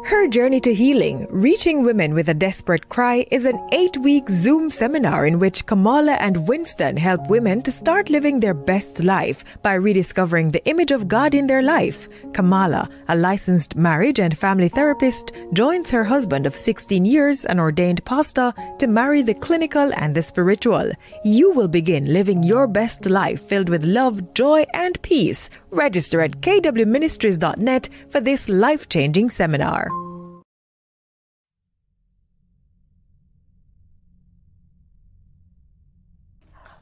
Her Journey to Healing, Reaching Women with a Desperate Cry is an 8-week Zoom seminar in which Kamala and Winston help women to start living their best life by rediscovering the image of God in their life. Kamala, a licensed marriage and family therapist, joins her husband of 16 years, an ordained pastor, to marry the clinical and the spiritual. You will begin living your best life filled with love, joy, and peace. Register at kwministries.net for this life-changing seminar.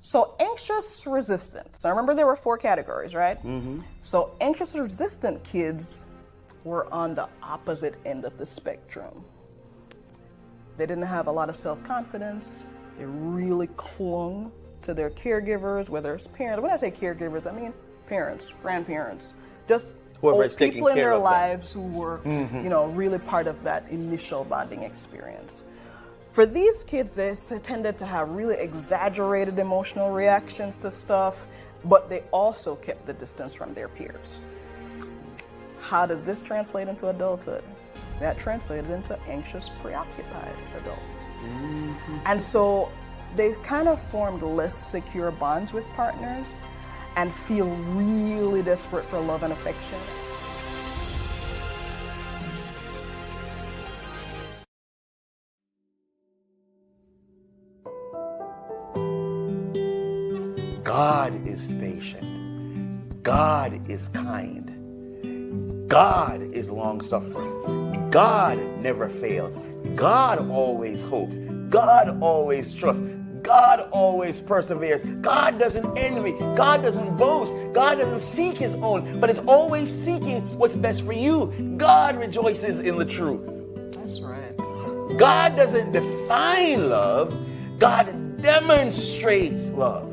So anxious resistant. Now remember there were 4 categories, right? Mm-hmm. So anxious resistant kids were on the opposite end of the spectrum. They didn't have a lot of self-confidence. They really clung to their caregivers, whether it's parents. When I say caregivers, I mean parents, grandparents, just old people in their lives who were, really part of that initial bonding experience. For these kids, they tended to have really exaggerated emotional reactions to stuff, but they also kept the distance from their peers. How did this translate into adulthood? That translated into anxious, preoccupied adults. Mm-hmm. And so they kind of formed less secure bonds with partners and feel really desperate for love and affection. God is patient. God is kind. God is long-suffering. God never fails. God always hopes. God always trusts. God always perseveres. God doesn't envy. God doesn't boast. God doesn't seek his own, but is always seeking what's best for you. God rejoices in the truth. That's right. God doesn't define love. God demonstrates love.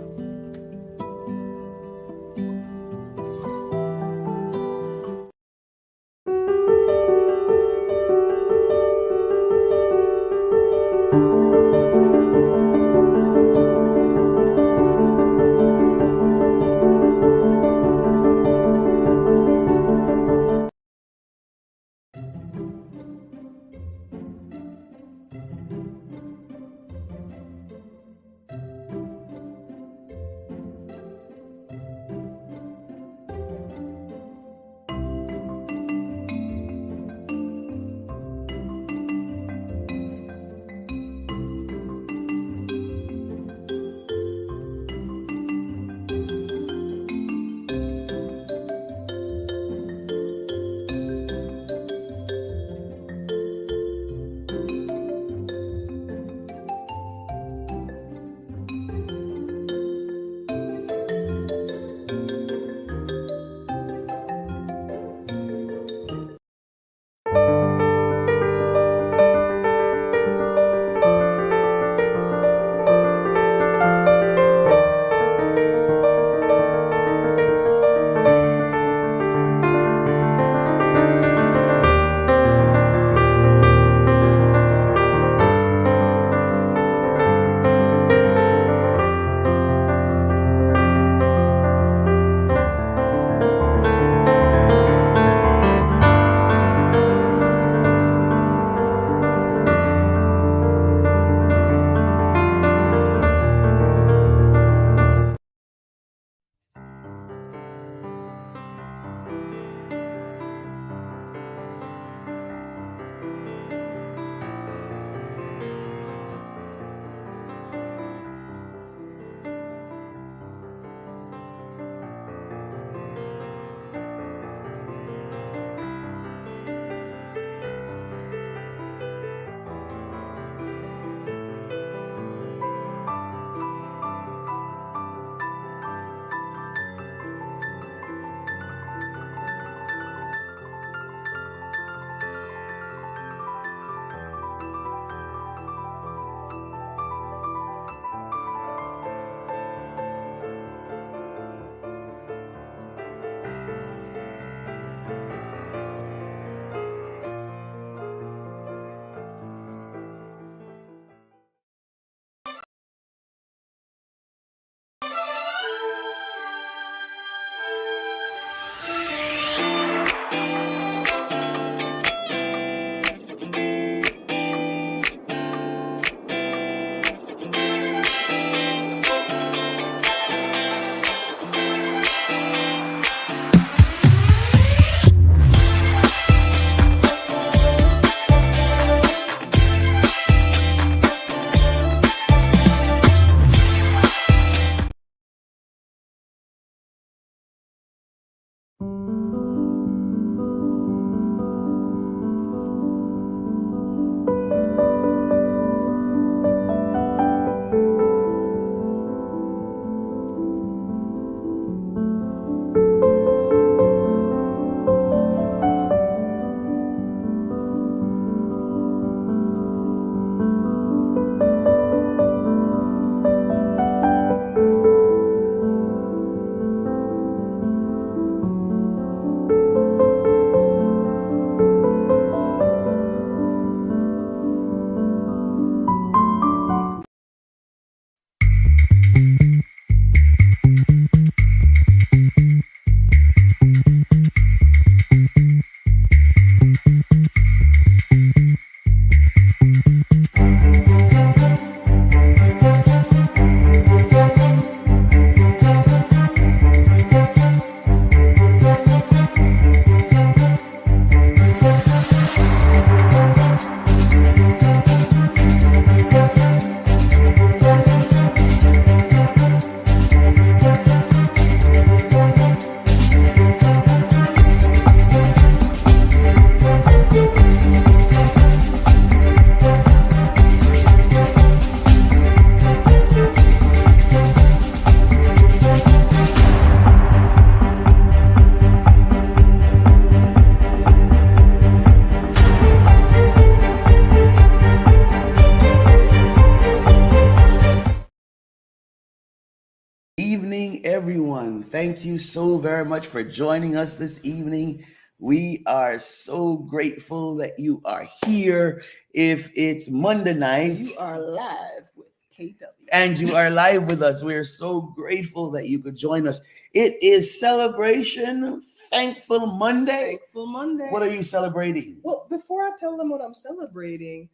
evening, everyone. Thank you so very much for joining us this evening. We are so grateful that you are here. If it's Monday night, You are live with KW. and you are live with us, we are so grateful that you could join us. It is Celebration Thankful Monday. Thankful Monday. What are you celebrating? Well, before I tell them what I'm celebrating,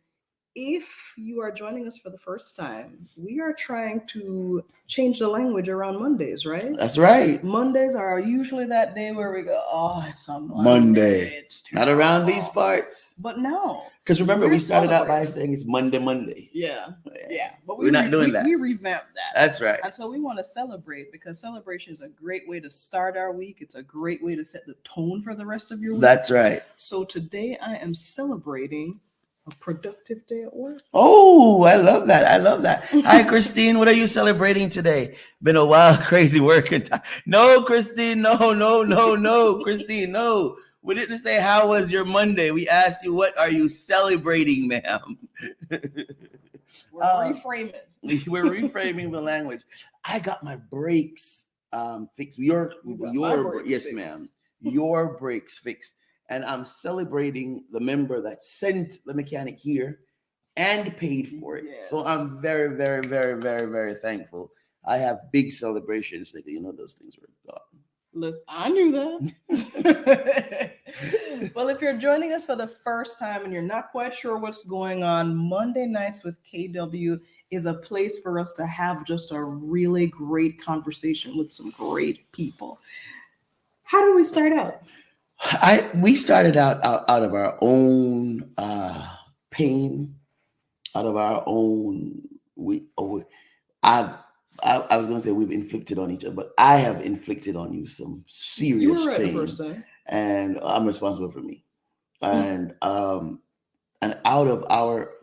if you are joining us for the first time, we are trying to change the language around Mondays, right? That's right. Mondays are usually that day where we go, oh, it's a Monday. Monday. It's Not around terrible." these parts. But no. Because remember, We're we started out by celebrating. saying it's Monday. Yeah. But We're not doing that. We revamped that. That's right. And so we want to celebrate because celebration is a great way to start our week. It's a great way to set the tone for the rest of your week. That's right. So today I am celebrating a productive day at work. Oh, I love that. I love that. Hi, Christine. What are you celebrating today? Been a wild, crazy working time. No, Christine. No. Christine, no. We didn't say how was your Monday. We asked you, what are you celebrating, ma'am? We're reframing. We're reframing the language. I got my brakes fixed. Your brakes yes, fixed. ma'am. Your brakes fixed. And I'm celebrating the member that sent the mechanic here and paid for it. Yes. So I'm very, very, very, very, very thankful. I have big celebrations lately. You know, those things were gone. Listen, I knew that. Well, if you're joining us for the first time and you're not quite sure what's going on, Monday Nights with KW is a place for us to have just a really great conversation with some great people. How did we start out? We started out of our own pain, out of our own. I was going to say we've inflicted on each other, but I have inflicted on you some serious You were right pain, the first time. and I'm responsible for me. And out of our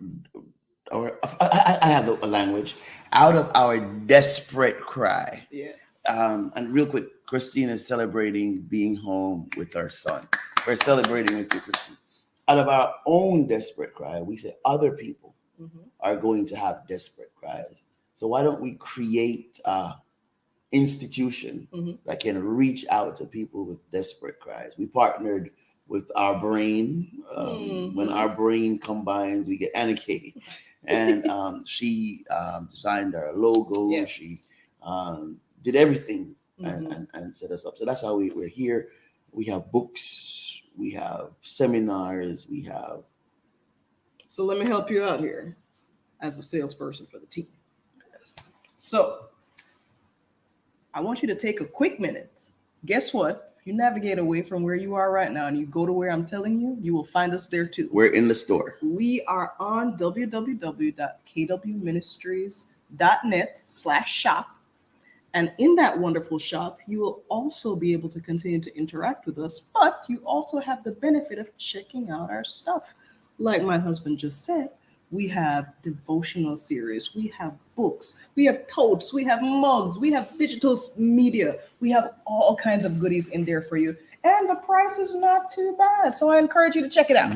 I have a language. Out of our desperate cry. Yes. And real quick, Christine is celebrating being home with her son. We're celebrating with you, Christine. Out of our own desperate cry, we say other people are going to have desperate cries. So why don't we create an institution that can reach out to people with desperate cries? We partnered with our brain. When our brain combines, we get Anarchy. And she designed our logo. Yes. She did everything and set us up. So that's how we're here. We have books, we have seminars, we have. So let me help you out here as a salesperson for the team. Yes. So I want you to take a quick minute. Guess what? If you navigate away from where you are right now and you go to where I'm telling you, you will find us there too. We're in the store. We are on www.kwministries.net/shop. And in that wonderful shop, you will also be able to continue to interact with us, but you also have the benefit of checking out our stuff. Like my husband just said, we have devotional series, we have books, we have totes, we have mugs, we have digital media, we have all kinds of goodies in there for you. And the price is not too bad. So I encourage you to check it out.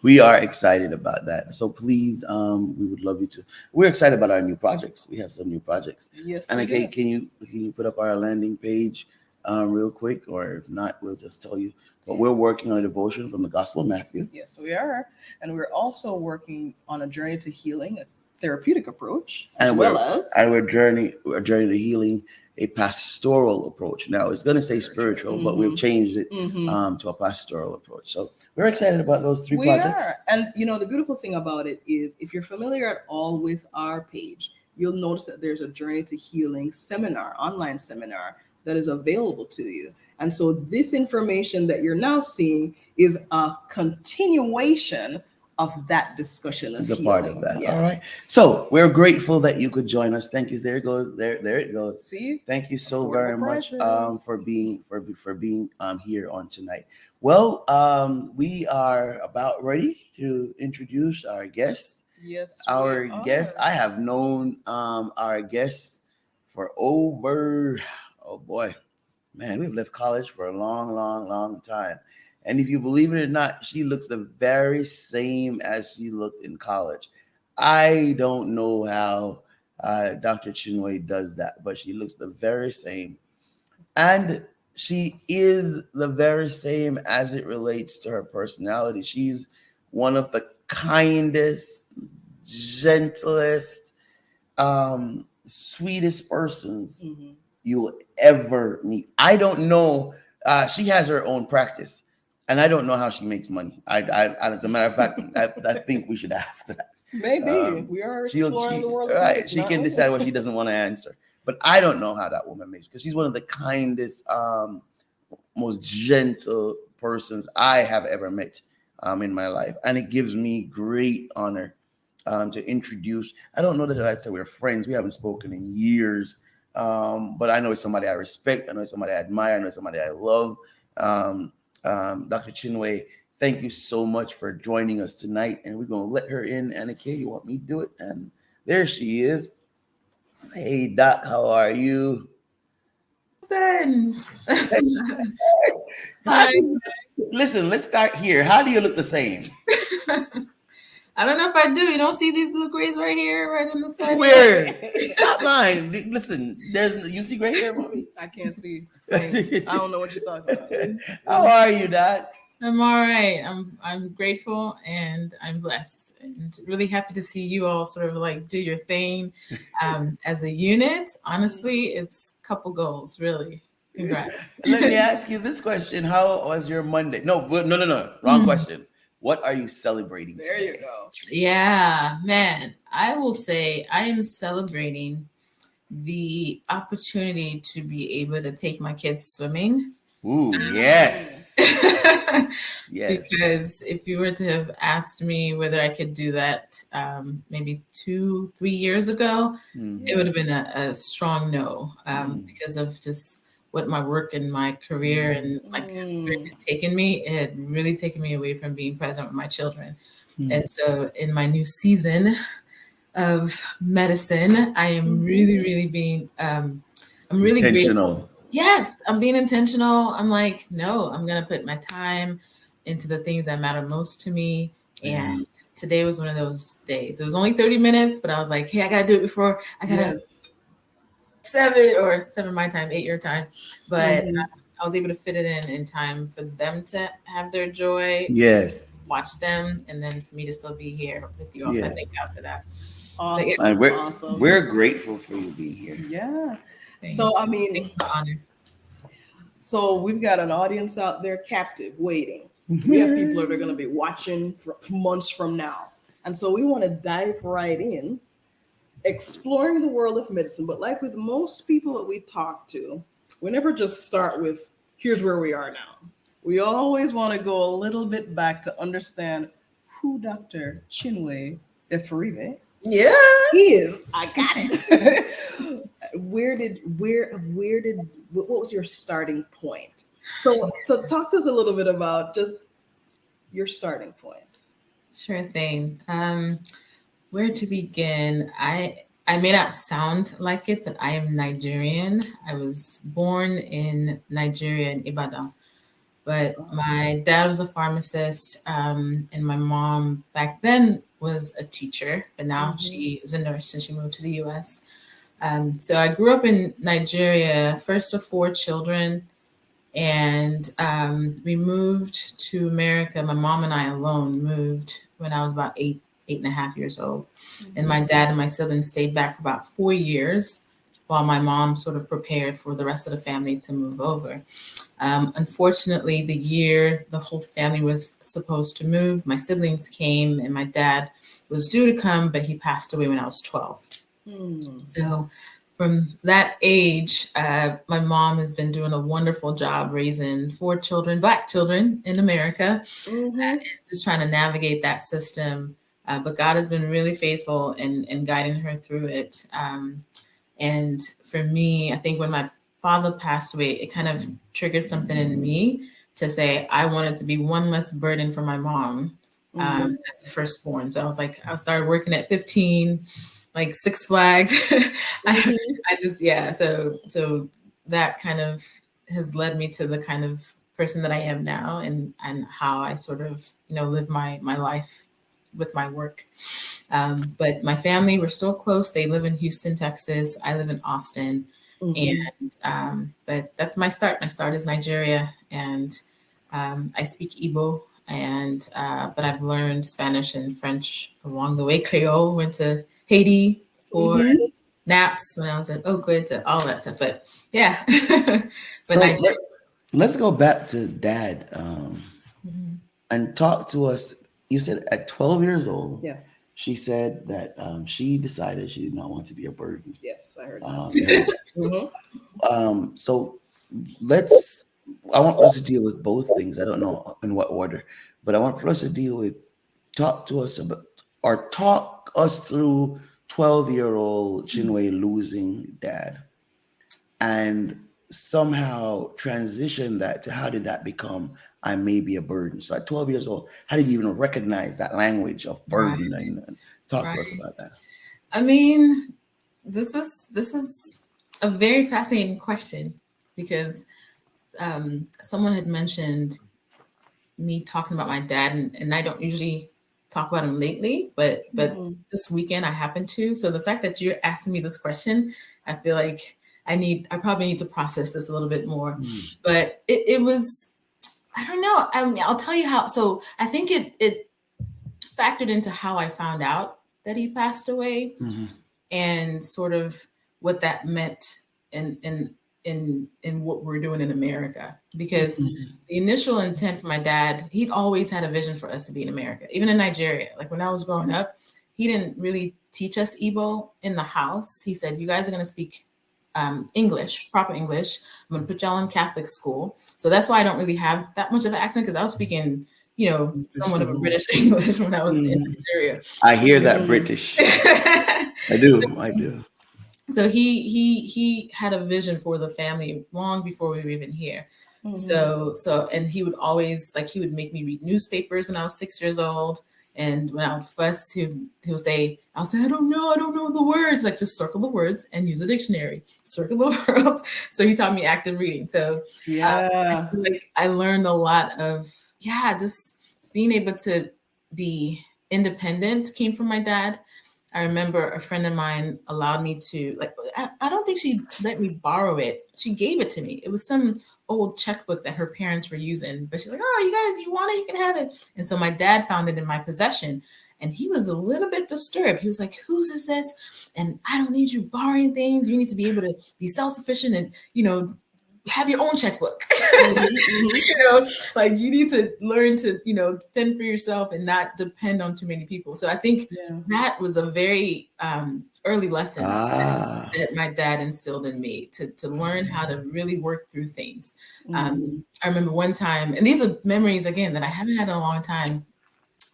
We are excited about that. So please, we would love you to. We're excited about our new projects. We have some new projects. Yes. And we okay, do. can you put up our landing page real quick? Or if not, we'll just tell you. But we're working on a devotion from the Gospel of Matthew. Yes, we are. And we're also working on a journey to healing, a therapeutic approach, as And well as. And we're journey to healing, a pastoral approach. Now it's going to say spiritual, but we've changed it to a pastoral approach. So we're excited about those three projects. Are. And you know, the beautiful thing about it is if you're familiar at all with our page, you'll notice that there's a Journey to Healing seminar, online seminar that is available to you. And so this information that you're now seeing is a continuation of that discussion. It's a part of that. Yeah. All right. So we're grateful that you could join us. Thank you. There it goes. There it goes. See? Thank you so Affordable very much prices. for being here on tonight. Well, we are about ready to introduce our guests. Yes. Our guests. I have known our guests for over, oh boy, man, we've left college for a long time. And if you believe it or not, she looks the very same as she looked in college. I don't know how Dr. Chinwe does that, but she looks the very same. And she is the very same as it relates to her personality. She's one of the kindest, gentlest, sweetest persons you'll ever meet. I don't know. She has her own practice, and I don't know how she makes money. As a matter of fact, I think we should ask that. Maybe we are exploring the world. Right, she can decide what she doesn't want to answer. But I don't know how that woman makes, because she's one of the kindest, most gentle persons I have ever met in my life, and it gives me great honor to introduce. I don't know that I'd say we're friends. We haven't spoken in years, but I know it's somebody I respect. I know it's somebody I admire. I know it's somebody I love. Dr. Chinwe, thank you so much for joining us tonight, and we're going to let her in. Anna Kay, you want me to do it? And there she is. Hey, Doc, how are you? Hi. Listen, let's start here. How do you look the same? I don't know if I do. You don't see these little grays right here, right on the side? Where? Stop lying. Listen, you see gray hair, mommy? I can't see. I don't know what you're talking about. How are you, Doc? I'm all right. I'm grateful and I'm blessed and really happy to see you all sort of like do your thing as a unit. Honestly, it's a couple goals, really. Congrats. Let me ask you this question. How was your Monday? No. Wrong question. What are you celebrating today? There you go. Yeah, man. I will say I am celebrating the opportunity to be able to take my kids swimming. Ooh, yes. Yes. Because if you were to have asked me whether I could do that maybe 2-3 years ago, it would have been a strong no because of just what my work and my career and like where it had taken me. It had really taken me away from being present with my children. And so in my new season of medicine, I am really being I'm really intentional. Grateful. Yes, I'm being intentional. I'm like, no, I'm going to put my time into the things that matter most to me. And today was one of those days. It was only 30 minutes, but I was like, hey, I got to do it before I got to 7 my time, 8 your time. But I was able to fit it in time for them to have their joy. Yes. Watch them. And then for me to still be here with you all. So I thank God for that. Awesome. And we're grateful for you being here. Yeah. So, I mean, thanks for the honor. So we've got an audience out there captive waiting. We have people that are going to be watching for months from now. And so we want to dive right in, exploring the world of medicine. But like with most people that we talk to, we never just start with, here's where we are now. We always want to go a little bit back to understand who Dr. Chinwe Efuribe is. I got it. What was your starting point? So talk to us a little bit about just your starting point. Sure thing. Where to begin? I may not sound like it, but I am Nigerian. I was born in Nigeria in Ibadan, but my dad was a pharmacist, and my mom back then was a teacher, but now she is a nurse and she moved to the U.S. So I grew up in Nigeria, first of 4 children, and we moved to America. My mom and I alone moved when I was about 8.5 years old. And my dad and my siblings stayed back for about 4 years while my mom sort of prepared for the rest of the family to move over. Unfortunately, the year the whole family was supposed to move, my siblings came and my dad was due to come, but he passed away when I was 12. So from that age, my mom has been doing a wonderful job raising 4 children, Black children in America, and just trying to navigate that system. But God has been really faithful in guiding her through it. And for me, I think when my father passed away, it kind of triggered something in me to say I wanted to be one less burden for my mom as the firstborn. So I was like, I started working at 15. Like Six Flags. So that kind of has led me to the kind of person that I am now and how I sort of, live my life with my work. But my family, we're still close. They live in Houston, Texas. I live in Austin. And but that's my start. My start is Nigeria, and I speak Igbo, and but I've learned Spanish and French along the way. Creole, went to Haiti for naps when I was at Oakwood, to all that stuff. But yeah, but So let's go back to Dad and talk to us. You said at 12 years old, she said that she decided she did not want to be a burden. Yes, I heard that. So I want us to deal with both things. I don't know in what order, but I want us to talk to us about, or talk us through 12-year-old Chinwe losing Dad, and somehow transition that to how did that become I may be a burden. So at 12 years old, how did you even recognize that language of burden? And talk to us about that. I mean, this is a very fascinating question, because someone had mentioned me talking about my dad, and I don't usually talk about him lately, but this weekend I happened to. So the fact that you're asking me this question, I feel like I probably need to process this a little bit more. But it was, I don't know. I mean, I'll tell you how. So I think it factored into how I found out that he passed away, and sort of what that meant in what we're doing in America. Because the initial intent for my dad, he'd always had a vision for us to be in America, even in Nigeria. Like when I was growing up, he didn't really teach us Igbo in the house. He said, you guys are going to speak English, proper English. I'm going to put y'all in Catholic school. So that's why I don't really have that much of an accent, because I was speaking, somewhat of a British English when I was in Nigeria. I hear that British. I do. So he had a vision for the family long before we were even here. So and he would always, like, he would make me read newspapers when I was 6 years old. And when I would fuss, he'll say, I'll say, I don't know the words. Like, just circle the words and use a dictionary. Circle the words. So he taught me active reading. So I learned a lot of, just being able to be independent came from my dad. I remember a friend of mine allowed me to, like, I don't think she let me borrow it. She gave it to me. It was some old checkbook that her parents were using, but she's like, oh, you guys, you want it? You can have it. And so my dad found it in my possession, and he was a little bit disturbed. He was like, whose is this? And I don't need you borrowing things. You need to be able to be self-sufficient and, have your own checkbook. Like, you need to learn to, fend for yourself and not depend on too many people. So I think that was a very early lesson that my dad instilled in me, to learn how to really work through things. I remember one time, and these are memories, again, that I haven't had in a long time,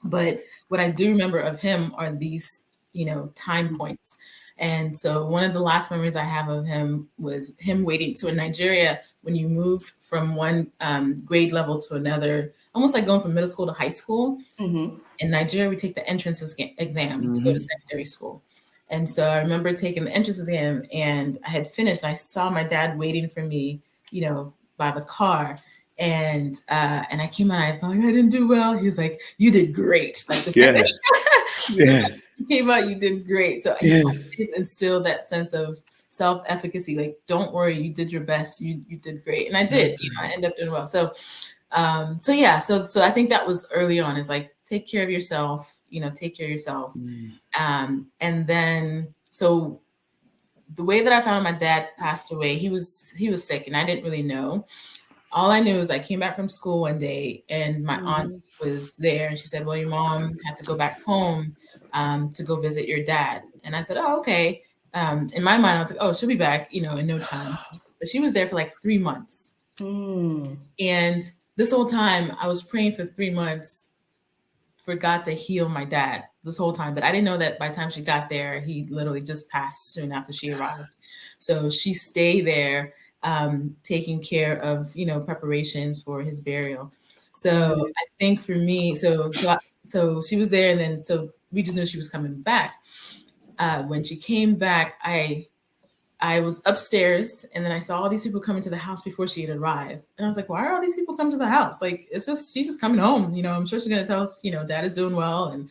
but what I do remember of him are these, time points. And so one of the last memories I have of him was him waiting. So in Nigeria, when you move from one grade level to another, almost like going from middle school to high school, in Nigeria, we take the entrance exam to go to secondary school. And so I remember taking the entrance exam, and I had finished. I saw my dad waiting for me, by the car. And I came out, I felt like I didn't do well. He was like, you did great. Like, yes. You came out, you did great. So he instilled that sense of self-efficacy. Like, don't worry, you did your best. You did great. And I did, I ended up doing well. So I think that was early on, is like, take care of yourself, take care of yourself. And then, so the way that I found my dad passed away, he was sick, and I didn't really know. All I knew is I came back from school one day, and my aunt was there, and she said, well, your mom had to go back home to go visit your dad. And I said, oh, okay. In my mind, I was like, oh, she'll be back, in no time. But she was there for like 3 months. And this whole time I was praying for 3 months for God to heal my dad this whole time. But I didn't know that by the time she got there, he literally just passed soon after she arrived. So she stayed there, taking care of, preparations for his burial. So I think for me, so she was there, and then, so we just knew she was coming back. When she came back, I was upstairs, and then I saw all these people coming to the house before she had arrived. And I was like, why are all these people coming to the house? Like, she's just coming home. I'm sure she's going to tell us, Dad is doing well.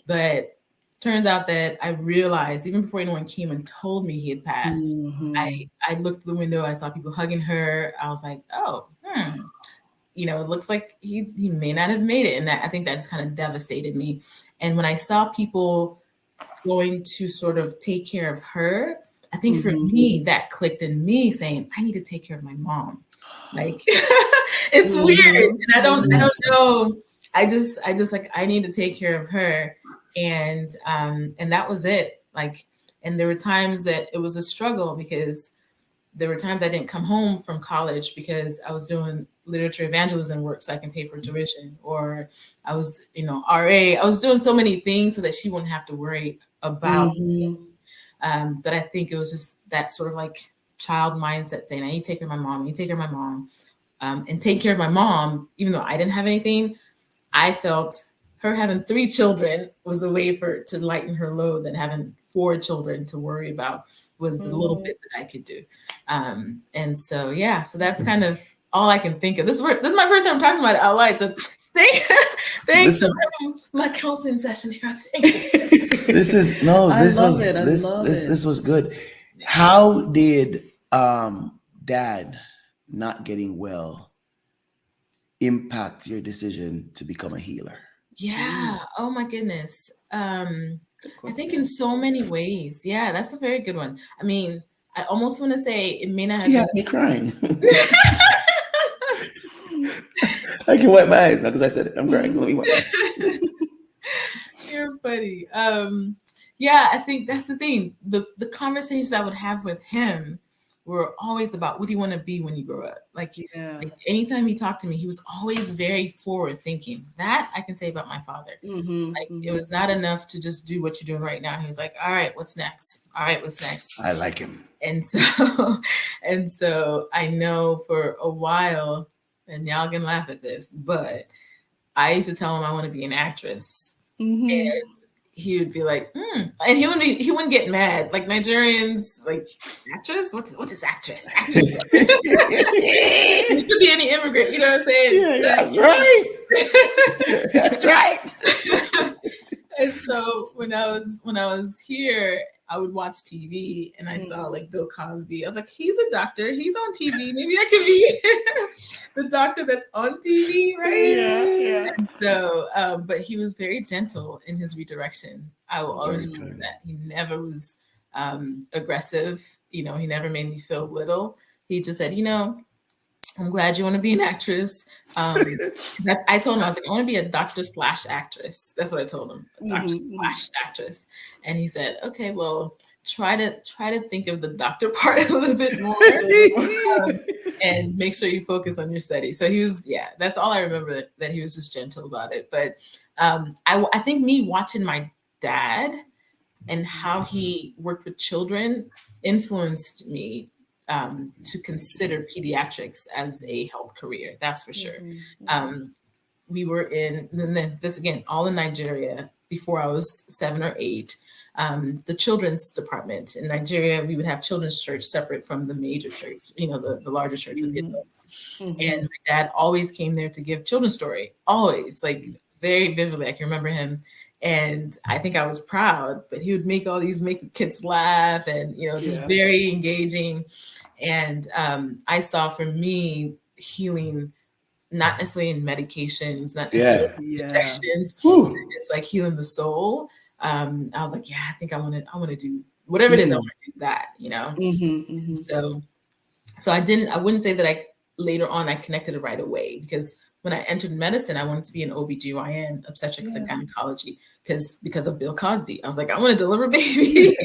But turns out that I realized even before anyone came and told me he had passed, I looked at the window, I saw people hugging her. I was like, oh, you know, it looks like he may not have made it. And that, I think that's kind of devastated me. And when I saw people going to sort of take care of her, I think for me, that clicked in me saying, I need to take care of my mom. Like, it's weird. And I don't know. I just like, I need to take care of her. And that was it. Like, and there were times that it was a struggle because there were times I didn't come home from college because I was doing literature evangelism work so I can pay for tuition, or I was, you know, RA. I was doing so many things so that she wouldn't have to worry about me. But I think it was just that sort of like child mindset saying, I need to take care of my mom, I need to take care of my mom. And take care of my mom, even though I didn't have anything, I felt her having 3 children was a way to lighten her load than having 4 children to worry about was the little bit that I could do. And so, yeah, so that's kind of all I can think of. This is my first time talking about it out loud. So thanks for having my counseling session here. This was good. How did Dad not getting well impact your decision to become a healer? Yeah. Oh my goodness. I think in so many ways. Yeah, that's a very good one. I mean, I almost want to say it may not have She has me crying. I can wipe my eyes now because I said it. I'm crying. Let me wipe my eyes. You're funny. Yeah, I think that's the thing. The conversations I would have with him were always about, what do you want to be when you grow up? Like anytime he talked to me, he was always very forward thinking. That I can say about my father. It was not enough to just do what you're doing right now. He was like, all right, what's next? All right, what's next? I like him. And so I know for a while, and y'all can laugh at this, but I used to tell him I want to be an actress. And he would be like, and he wouldn't get mad. Like Nigerians, like, actress? What is actress? Actress. You could be any immigrant, you know what I'm saying? Yeah, that's right. That's right. And so when I was here, I would watch TV and I saw like Bill Cosby. I was like, he's a doctor. He's on TV. Maybe I could be the doctor that's on TV, right? Yeah. And so, but he was very gentle in his redirection. I will always remember that. He never was aggressive. You know, he never made me feel little. He just said, you know, I'm glad you want to be an actress. I told him, I was like, I want to be a doctor/actress. That's what I told him, doctor/actress. And he said, okay, well, try to think of the doctor part a little bit more and make sure you focus on your study. So he was, that's all I remember, that he was just gentle about it. But I think me watching my dad and how he worked with children influenced me to consider pediatrics as a health career. That's for sure. We were this again, all in Nigeria before I was 7 or 8. The children's department in Nigeria, we would have children's church separate from the major church, you know, the larger church with the adults. And my dad always came there to give children's story, always, like very vividly. I can remember him. And I think I was proud, but he would make kids laugh and, you know, just very engaging. And I saw, for me, healing, not necessarily in medications, not necessarily in injections. It's like healing the soul. I was like, I think I want to do whatever it is. I want to do that, you know? So I wouldn't say that later on I connected it right away, because when I entered medicine, I wanted to be an OBGYN, obstetrics and gynecology, because of Bill Cosby. I was like, I want to deliver babies.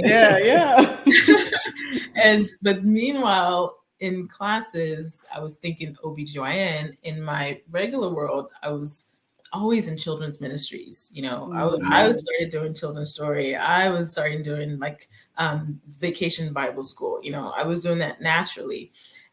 But meanwhile, in classes, I was thinking OBGYN. In my regular world, I was always in children's ministries. You know, I was started doing children's story. I was starting doing like vacation Bible school. You know, I was doing that naturally.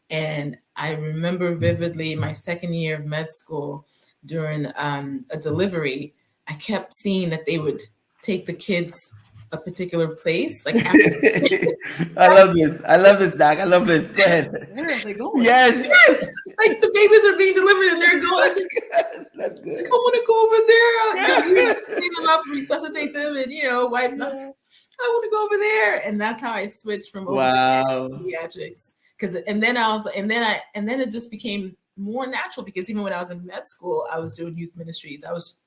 And I remember vividly my second year of med school, during a delivery, I kept seeing that they would take the kids a particular place. Like I love this. I love this, Doc. I love this. Go ahead. Where are they going? Yes. like the babies are being delivered and they're going. That's good. That's good. I want to go over there. Clean them up, resuscitate them, and wipe them. I want to go over there, and that's how I switched from over Wow. to pediatrics. And then it just became more natural because even when I was in med school, I was doing youth ministries. I was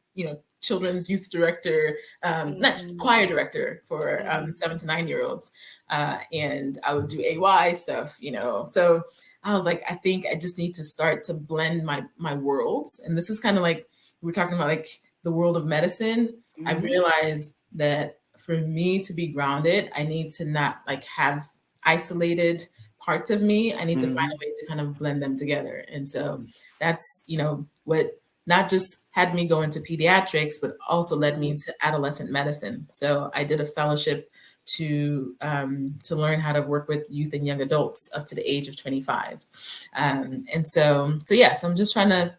children's youth director, not choir director for 7 to 9 year olds, and I would do AY stuff. So I was like, I think I just need to start to blend my worlds, and this is kind of like we're talking about like the world of medicine. I realized that for me to be grounded, I need to not like have isolated parts of me. I need to find a way to kind of blend them together. And so that's, what not just had me go into pediatrics, but also led me to adolescent medicine. So I did a fellowship to learn how to work with youth and young adults up to the age of 25. And so I'm just trying to,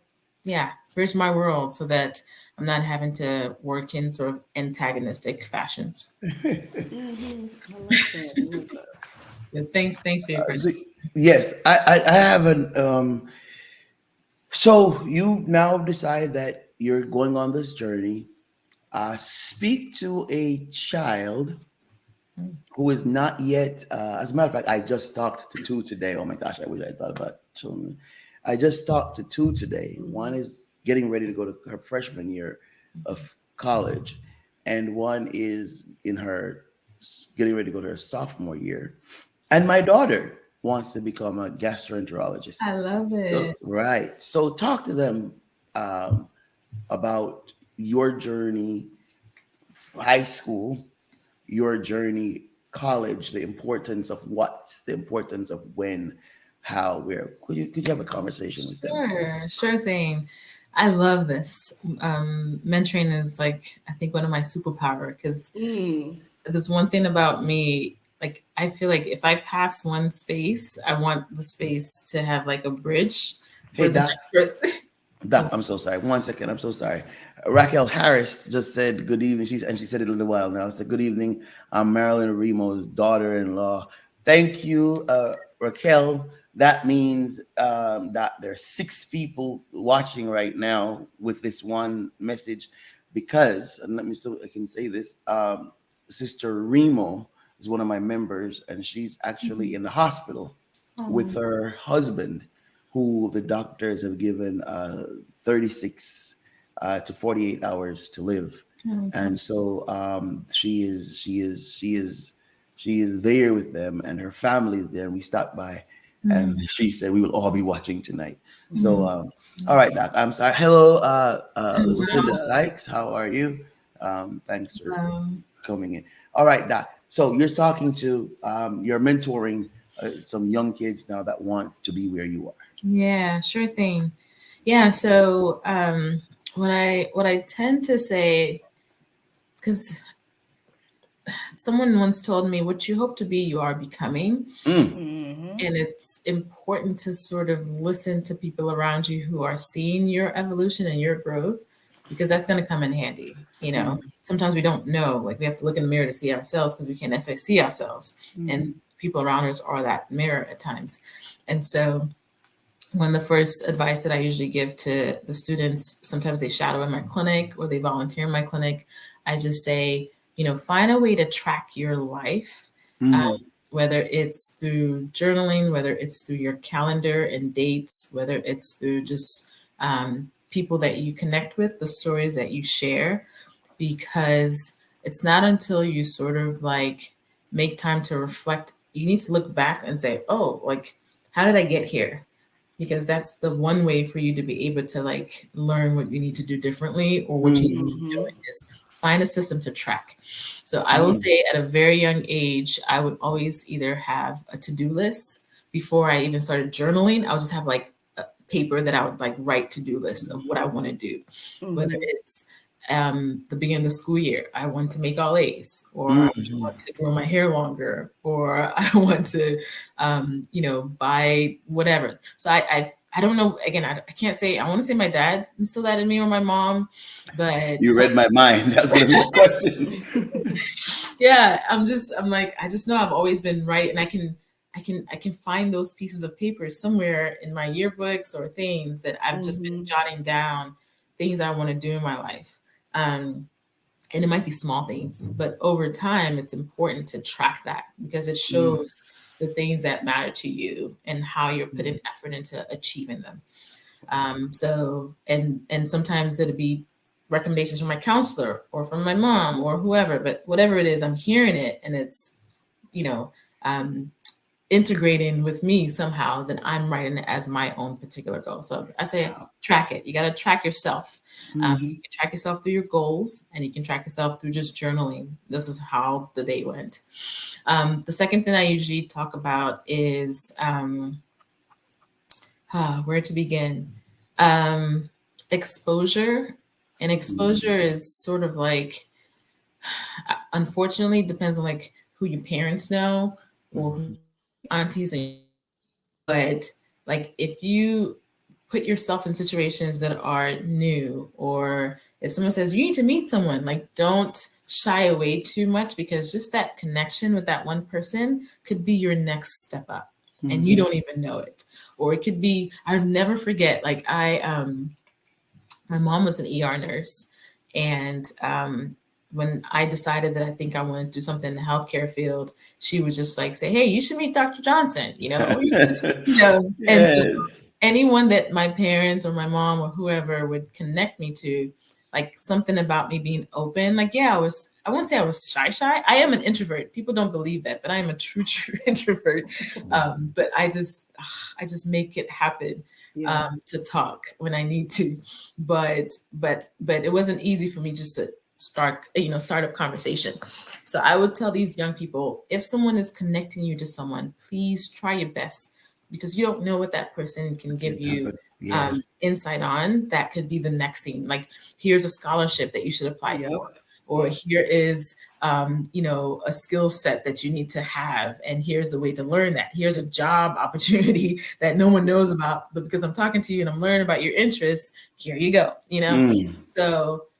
bridge my world so that I'm not having to work in sort of antagonistic fashions. I like that. Thanks for your question. Yes, I have an. So you now decide that you're going on this journey. Speak to a child who is not yet. As a matter of fact, I just talked to 2 today. Oh my gosh, I wish I thought about children. I just talked to 2 today. One is getting ready to go to her freshman year of college, and one is getting ready to go to her sophomore year. And my daughter wants to become a gastroenterologist. I love it. So, right. So talk to them about your journey, high school, your journey, college, the importance of when, how, where. Could you have a conversation with them? Sure thing. I love this. Mentoring is like, I think one of my superpower because there's one thing about me, like, I feel like if I pass one space, I want the space to have like a bridge. Hey, Doc, I'm so sorry. 1 second. I'm so sorry. Raquel Harris just said good evening. She said it a little while now. Said good evening. I'm Marilyn Remo's daughter-in-law. Thank you, Raquel. That means that there are 6 people watching right now with this one message, because, and let me so I can say this, Sister Remo is one of my members, and she's actually in the hospital with her husband, who the doctors have given 36 to 48 hours to live. And so she is there with them, and her family is there, and we stopped by. And she said we will all be watching tonight. So, all right, Doc. I'm sorry. Hello, Lucinda Sykes. How are you? Thanks for coming in. All right, Doc. So you're talking to, you're mentoring some young kids now that want to be where you are. Yeah, sure thing. Yeah. So what I tend to say, because someone once told me, what you hope to be, you are becoming. And it's important to sort of listen to people around you who are seeing your evolution and your growth, because that's going to come in handy. Sometimes we don't know, like we have to look in the mirror to see ourselves because we can't necessarily see ourselves. And people around us are that mirror at times. And so one of the first advice that I usually give to the students, sometimes they shadow in my clinic or they volunteer in my clinic, I just say, find a way to track your life, whether it's through journaling, whether it's through your calendar and dates, whether it's through just people that you connect with, the stories that you share, because it's not until you sort of like make time to reflect, you need to look back and say, oh, like, how did I get here? Because that's the one way for you to be able to like learn what you need to do differently, or what you need to be doing is find a system to track. So I will say at a very young age, I would always either have a to-do list. Before I even started journaling, I would just have like a paper that I would like write to-do lists of what I want to do. Whether it's the beginning of the school year, I want to make all A's, or I want to grow my hair longer, or I want to, buy whatever. So I don't know. Again, I can't say, I want to say my dad instilled that in me or my mom, but you read my mind. That's going to be the question. Yeah, I'm like, I just know I've always been right, and I can find those pieces of paper somewhere in my yearbooks or things that I've just been jotting down things I want to do in my life. And it might be small things, but over time, it's important to track that because it shows the things that matter to you and how you're putting effort into achieving them. So, and sometimes it'll be recommendations from my counselor or from my mom or whoever, but whatever it is, I'm hearing it and it's, you know, integrating with me somehow, then I'm writing it as my own particular goal. So I say, track it. You got to track yourself. You can track yourself through your goals, and you can track yourself through just journaling. This is how the day went. The second thing I usually talk about is where to begin. Exposure. And exposure is sort of like, unfortunately, depends on like who your parents know or who aunties, and but like if you put yourself in situations that are new, or if someone says you need to meet someone, like don't shy away too much, because just that connection with that one person could be your next step up and you don't even know it. Or it could be, I'll never forget, like my mom was an ER nurse, and when I decided that I think I wanted to do something in the healthcare field, she would just like say, "Hey, you should meet Dr. Johnson," you know. Yes. And so anyone that my parents or my mom or whoever would connect me to, like something about me being open. Like, yeah, I won't say I was shy. I am an introvert. People don't believe that, but I am a true introvert. But I just make it happen. To talk when I need to, but it wasn't easy for me just to start up conversation. So I would tell these young people, if someone is connecting you to someone, please try your best, because you don't know what that person can give you insight on. That could be the next thing. Like, here's a scholarship that you should apply for, or here is a skill set that you need to have, and here's a way to learn that. Here's a job opportunity that no one knows about, but because I'm talking to you and I'm learning about your interests, here you go.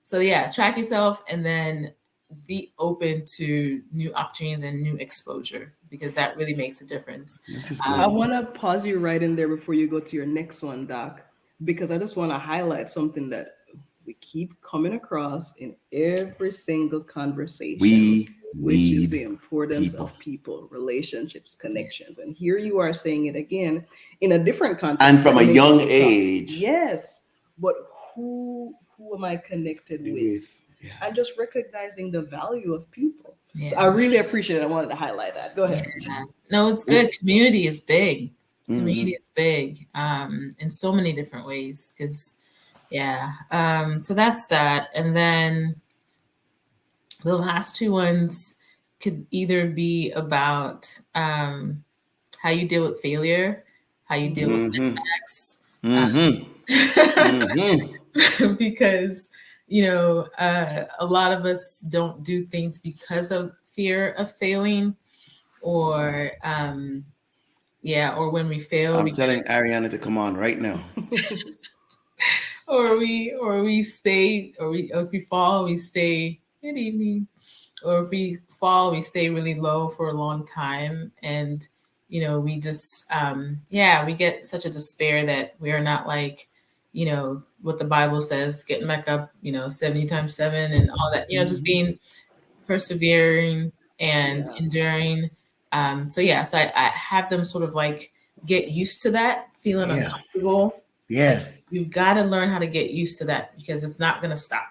So yeah, track yourself and then be open to new opportunities and new exposure, because that really makes a difference. I want to pause you right in there before you go to your next one, Doc, because I just want to highlight something that we keep coming across in every single conversation, which is the importance of people, relationships, connections. And here you are saying it again in a different context. And from a young age. Yes. But who am I connected with? Yeah. And just recognizing the value of people. Yeah. So I really appreciate it. I wanted to highlight that. Go ahead. Yeah. No, it's good. Community is big. Community is big in so many different ways, because so that's that. And then the last two ones could either be about how you deal with failure, how you deal with setbacks. Because, a lot of us don't do things because of fear of failing, or or when we fail. I'm telling Ariana to come on right now. Or we stay, or if we fall, we stay good evening. Or if we fall, we stay really low for a long time. And, we just, we get such a despair that we are not like, what the Bible says, getting back up, 70 times 7 and all that, just being persevering and enduring. So I have them sort of like get used to that, feeling uncomfortable. Yes. You've got to learn how to get used to that, because it's not going to stop.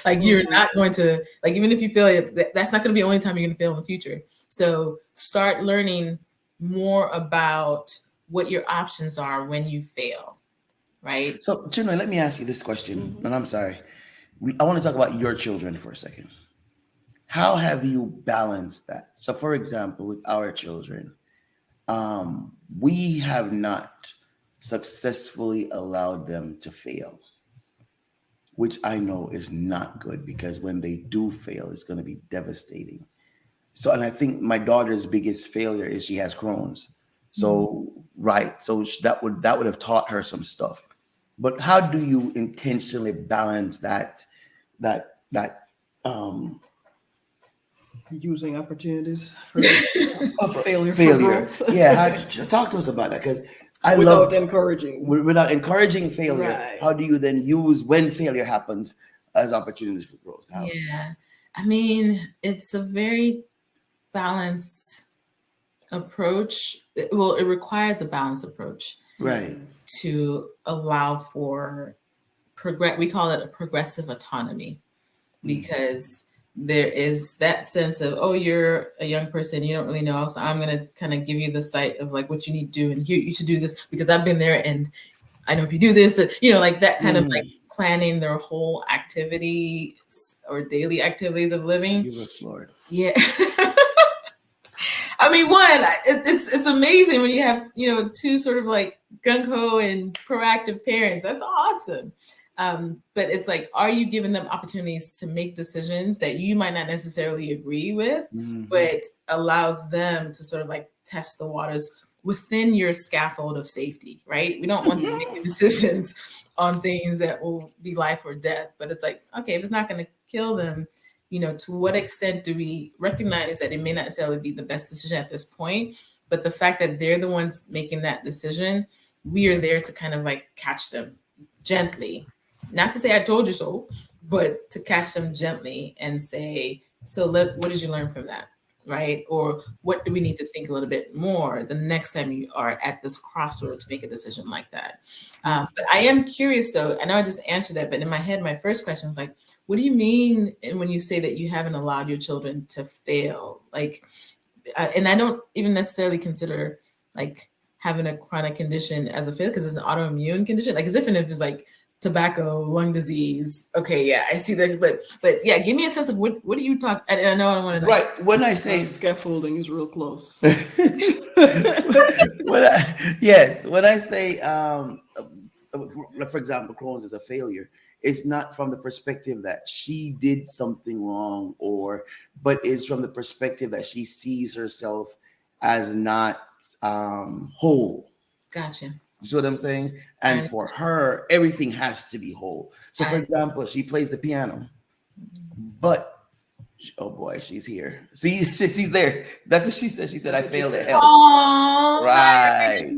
Like, you're not going to, like, even if you fail it, that's not going to be the only time you're going to fail in the future. So start learning more about what your options are when you fail, right? So, Chinwe, let me ask you this question, and I'm sorry. I want to talk about your children for a second. How have you balanced that? So, for example, with our children, we have not successfully allowed them to fail, which I know is not good, because when they do fail, it's going to be devastating. So, and I think my daughter's biggest failure is she has Crohn's. So, so that would have taught her some stuff. But how do you intentionally balance that using opportunities of failure for Failure. growth. Yeah. Talk to us about that, because I without love encouraging. without encouraging failure. Right. How do you then use when failure happens as opportunities for growth? How? Yeah. I mean, it's a very balanced approach. Well, it requires a balanced approach Right. to allow for we call it a progressive autonomy, because there is that sense of, oh, you're a young person, you don't really know, so I'm going to kind of give you the sight of like what you need to do, and here you should do this because I've been there and I know if you do this, that, you know, like that kind of like planning their whole activities or daily activities of living. Give us, Lord. Yeah. I mean, it's amazing when you have, you know, two sort of like gung-ho and proactive parents. That's awesome. But it's like, are you giving them opportunities to make decisions that you might not necessarily agree with, but allows them to sort of like test the waters within your scaffold of safety, right? We don't want them making decisions on things that will be life or death, but it's like, okay, if it's not going to kill them, you know, to what extent do we recognize that it may not necessarily be the best decision at this point, but the fact that they're the ones making that decision, we are there to kind of like catch them gently. Not to say I told you so, but to catch them gently and say, so what did you learn from that? Right? Or what do we need to think a little bit more the next time you are at this crossroad to make a decision like that? But I am curious though, I know I just answered that, but in my head, my first question was like, what do you mean when you say that you haven't allowed your children to fail? Like, and I don't even necessarily consider like having a chronic condition as a failure, because it's an autoimmune condition. Like, as if it's like tobacco, lung disease. Okay, yeah, I see that. But yeah, give me a sense of what do you talk? I know I don't want to. Right. When I say Scaffolding is real close. when I say, for example, Crohn's is a failure, it's not from the perspective that she did something wrong, but is from the perspective that she sees herself as not whole. Gotcha. You see what I'm saying? And for her, everything has to be whole. So, for example, she plays the piano, but oh boy, she's here. See, she's there. That's what she said. She said, "I failed at health." Oh, right.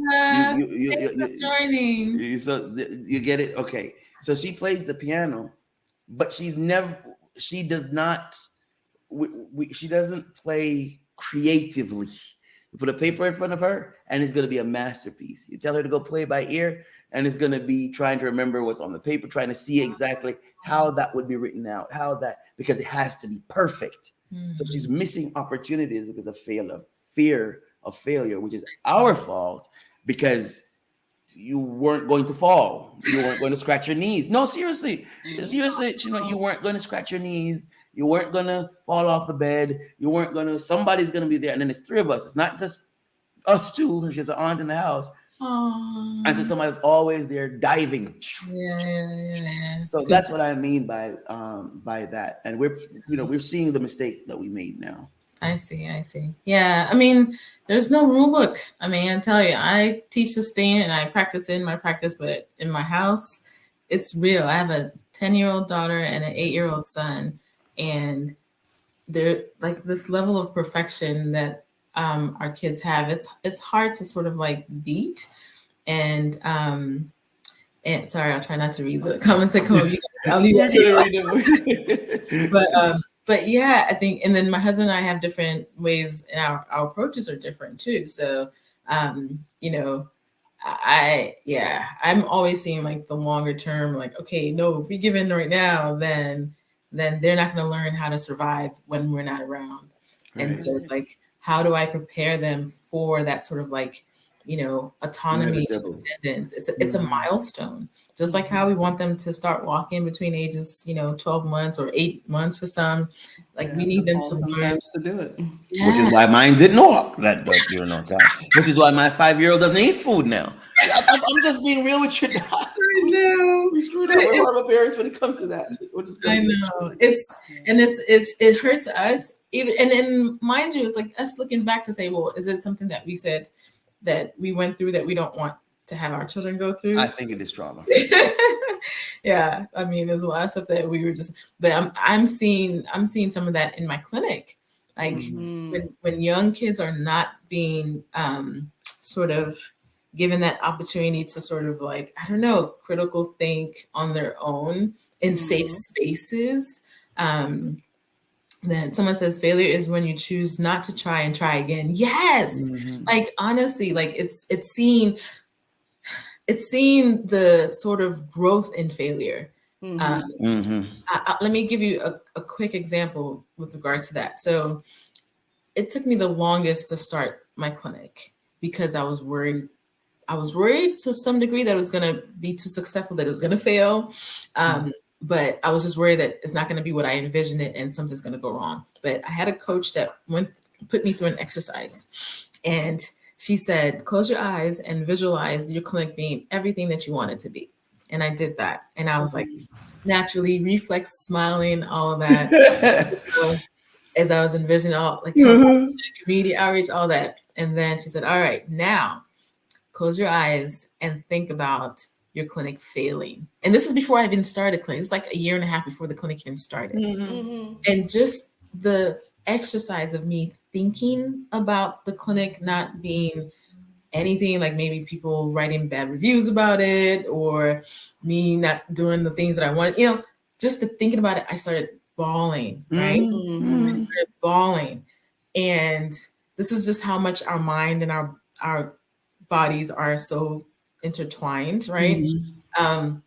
You joining. So you get it? Okay. So she plays the piano, but she doesn't play creatively. You put a paper in front of her and it's going to be a masterpiece. You tell her to go play by ear and it's going to be trying to remember what's on the paper, trying to see exactly how that would be written out, because it has to be perfect. So she's missing opportunities because of fear of failure, which is our fault, because you weren't going to fall. You weren't going to scratch your knees. No, seriously, you weren't going to scratch your knees. You weren't going to fall off the bed. Somebody's going to be there. And then it's three of us. It's not just us two. She has an aunt in the house. Aww. And so somebody's always there diving. Yeah. So that's what I mean by that. And we're seeing the mistake that we made now. I see. Yeah. I mean, there's no rule book. I mean, I tell you, I teach this thing and I practice in my practice, but in my house, it's real. I have a 10-year-old daughter and an 8-year-old son. And they're like this level of perfection that our kids have. It's hard to sort of like beat. And sorry, I'll try not to read the comments that come up. I'll leave that to you. But yeah, I think, and then my husband and I have different ways, and our approaches are different too. So I'm always seeing like the longer term, like, okay, no, if we give in right now, then they're not going to learn how to survive when we're not around. Right. And so it's like, how do I prepare them for that sort of like, autonomy, independence? It's a milestone, just like how we want them to start walking between ages, 12 months or 8 months for some. Like we need them to learn to do it. Yeah. Which is why mine didn't walk that during no time. Which is why my 5-year-old doesn't eat food now. I'm just being real with you now. I know. We screwed up. We're one of parents when it comes to that. I know. It hurts us. And mind you, it's like us looking back to say, well, is it something that we said that we went through that we don't want to have our children go through? I think it is trauma. Yeah, I mean, there's a lot of stuff that we were just, but I'm seeing some of that in my clinic Like when young kids are not being sort of given that opportunity to sort of like, I don't know, critical think on their own in safe spaces. Then someone says failure is when you choose not to try and try again. Yes. Like honestly, like it's seeing the sort of growth in failure. Let me give you a quick example with regards to that. So it took me the longest to start my clinic because I was worried. I was worried to some degree that it was going to be too successful, that it was going to fail. But I was just worried that it's not going to be what I envisioned it and something's going to go wrong. But I had a coach that put me through an exercise, and she said, close your eyes and visualize your clinic being everything that you want it to be. And I did that. And I was like, naturally reflex smiling, all of that. As I was envisioning all like community outreach, all that. And then she said, all right, now close your eyes and think about your clinic failing. And this is before I even started clinic. It's like a year and a half before the clinic even started. And just the exercise of me thinking about the clinic not being anything, like maybe people writing bad reviews about it or me not doing the things that I wanted, you know, just the thinking about it, I started bawling, right? I started bawling. And this is just how much our mind and our bodies are so intertwined, right? And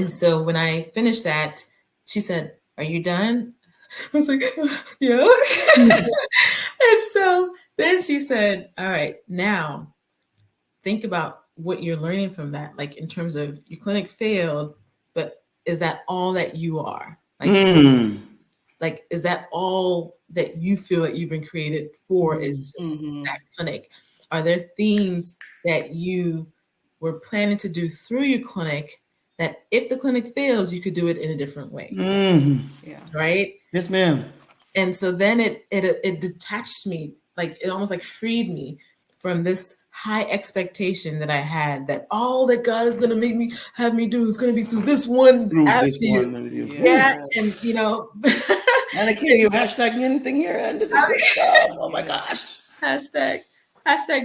so when I finished that, she said, "Are you done?" I was like, "Yeah." And so then she said, "All right, now think about what you're learning from that. Like in terms of your clinic failed, but is that all that you are? Like is that all that you feel that you've been created for? Is just that clinic? Are there things that you were planning to do through your clinic that if the clinic fails, you could do it in a different way?" Right? Yes, ma'am. And so then it detached me, like it almost like freed me from this high expectation that I had that all that God is going to have me do is going to be through this one avenue. Yeah. And you know, and I can't hear hashtag anything here. And this is good stuff. Oh my gosh. Hashtag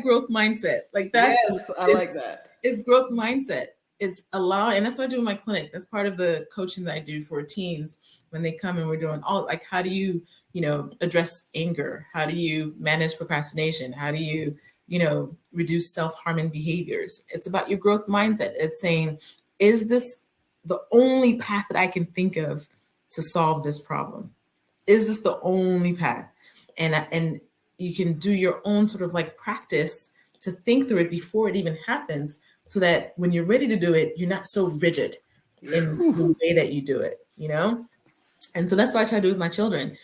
growth mindset. Like that's I like that. It's growth mindset. It's allowing, and that's what I do in my clinic. That's part of the coaching that I do for teens when they come and we're doing all like, how do you, address anger? How do you manage procrastination? How do you, reduce self-harming behaviors? It's about your growth mindset. It's saying, is this the only path that I can think of to solve this problem? Is this the only path? And you can do your own sort of like practice to think through it before it even happens, so that when you're ready to do it, you're not so rigid in the way that you do it, And so that's what I try to do with my children,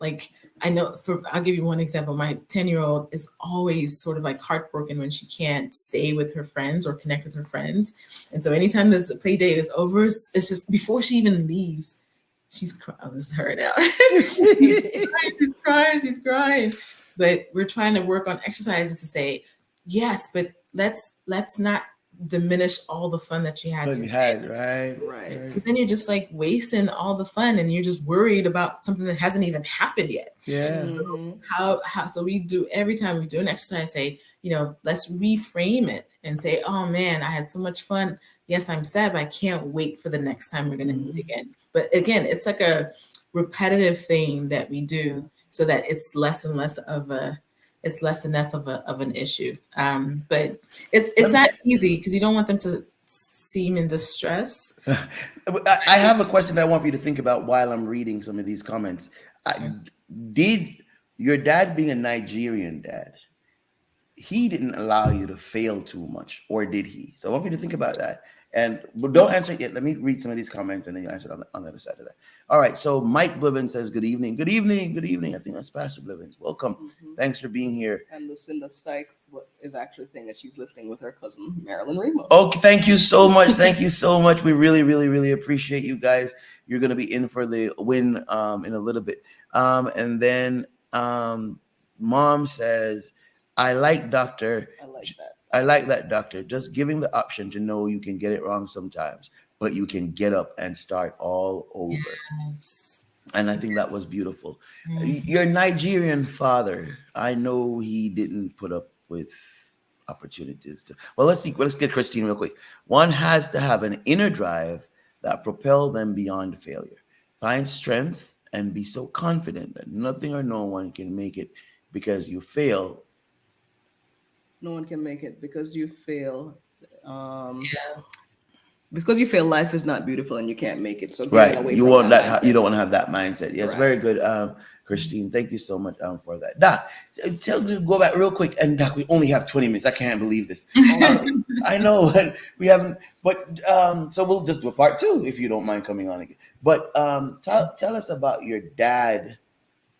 like I'll give you one example. My 10-year-old is always sort of like heartbroken when she can't stay with her friends or connect with her friends. And so anytime this play date is over, it's just before she even leaves, she's crying. Oh, this is her now. She's crying. But we're trying to work on exercises to say, yes, but let's not diminish all the fun that you had. Right. But then you're just like wasting all the fun, and you're just worried about something that hasn't even happened yet. Yeah. So we do, every time we do an exercise, say, let's reframe it and say, oh man, I had so much fun. Yes, I'm sad, but I can't wait for the next time we're going to meet again. But again, it's like a repetitive thing that we do so that it's less and less of an issue. But it's not easy because you don't want them to seem in distress. I have a question that I want you to think about while I'm reading some of these comments. Did your dad, being a Nigerian dad, he didn't allow you to fail too much, or did he? So I want you to think about that. But don't answer it yet. Let me read some of these comments and then you answer it on the other side of that. All right. So Mike Blivens says, good evening. Good evening. Good evening. I think that's Pastor Blivens. Welcome. Thanks for being here. And Lucinda Sykes is actually saying that she's listening with her cousin, Marilyn Remo. Okay. Thank you so much. Thank you so much. We really, really, really appreciate you guys. You're going to be in for the win in a little bit. And then Mom says, I like that, doctor. Just giving the option to know you can get it wrong sometimes, but you can get up and start all over. Yes. And I think that was beautiful. Your Nigerian father, I know he didn't put up with opportunities to. Well, let's see. Let's get Christine real quick. One has to have an inner drive that propel them beyond failure. Find strength and be so confident that nothing or no one can make it because you fail. No one can make it because you fail. Because you feel life is not beautiful and you can't make it. So get Right. away You from want that. mindset. You don't want to have that mindset. Yes. Correct. Very good. Christine, thank you so much for that. Doc, go back real quick. And Doc, we only have 20 minutes. I can't believe this. I know we haven't, but so we'll just do a part 2 if you don't mind coming on again. But tell us about your dad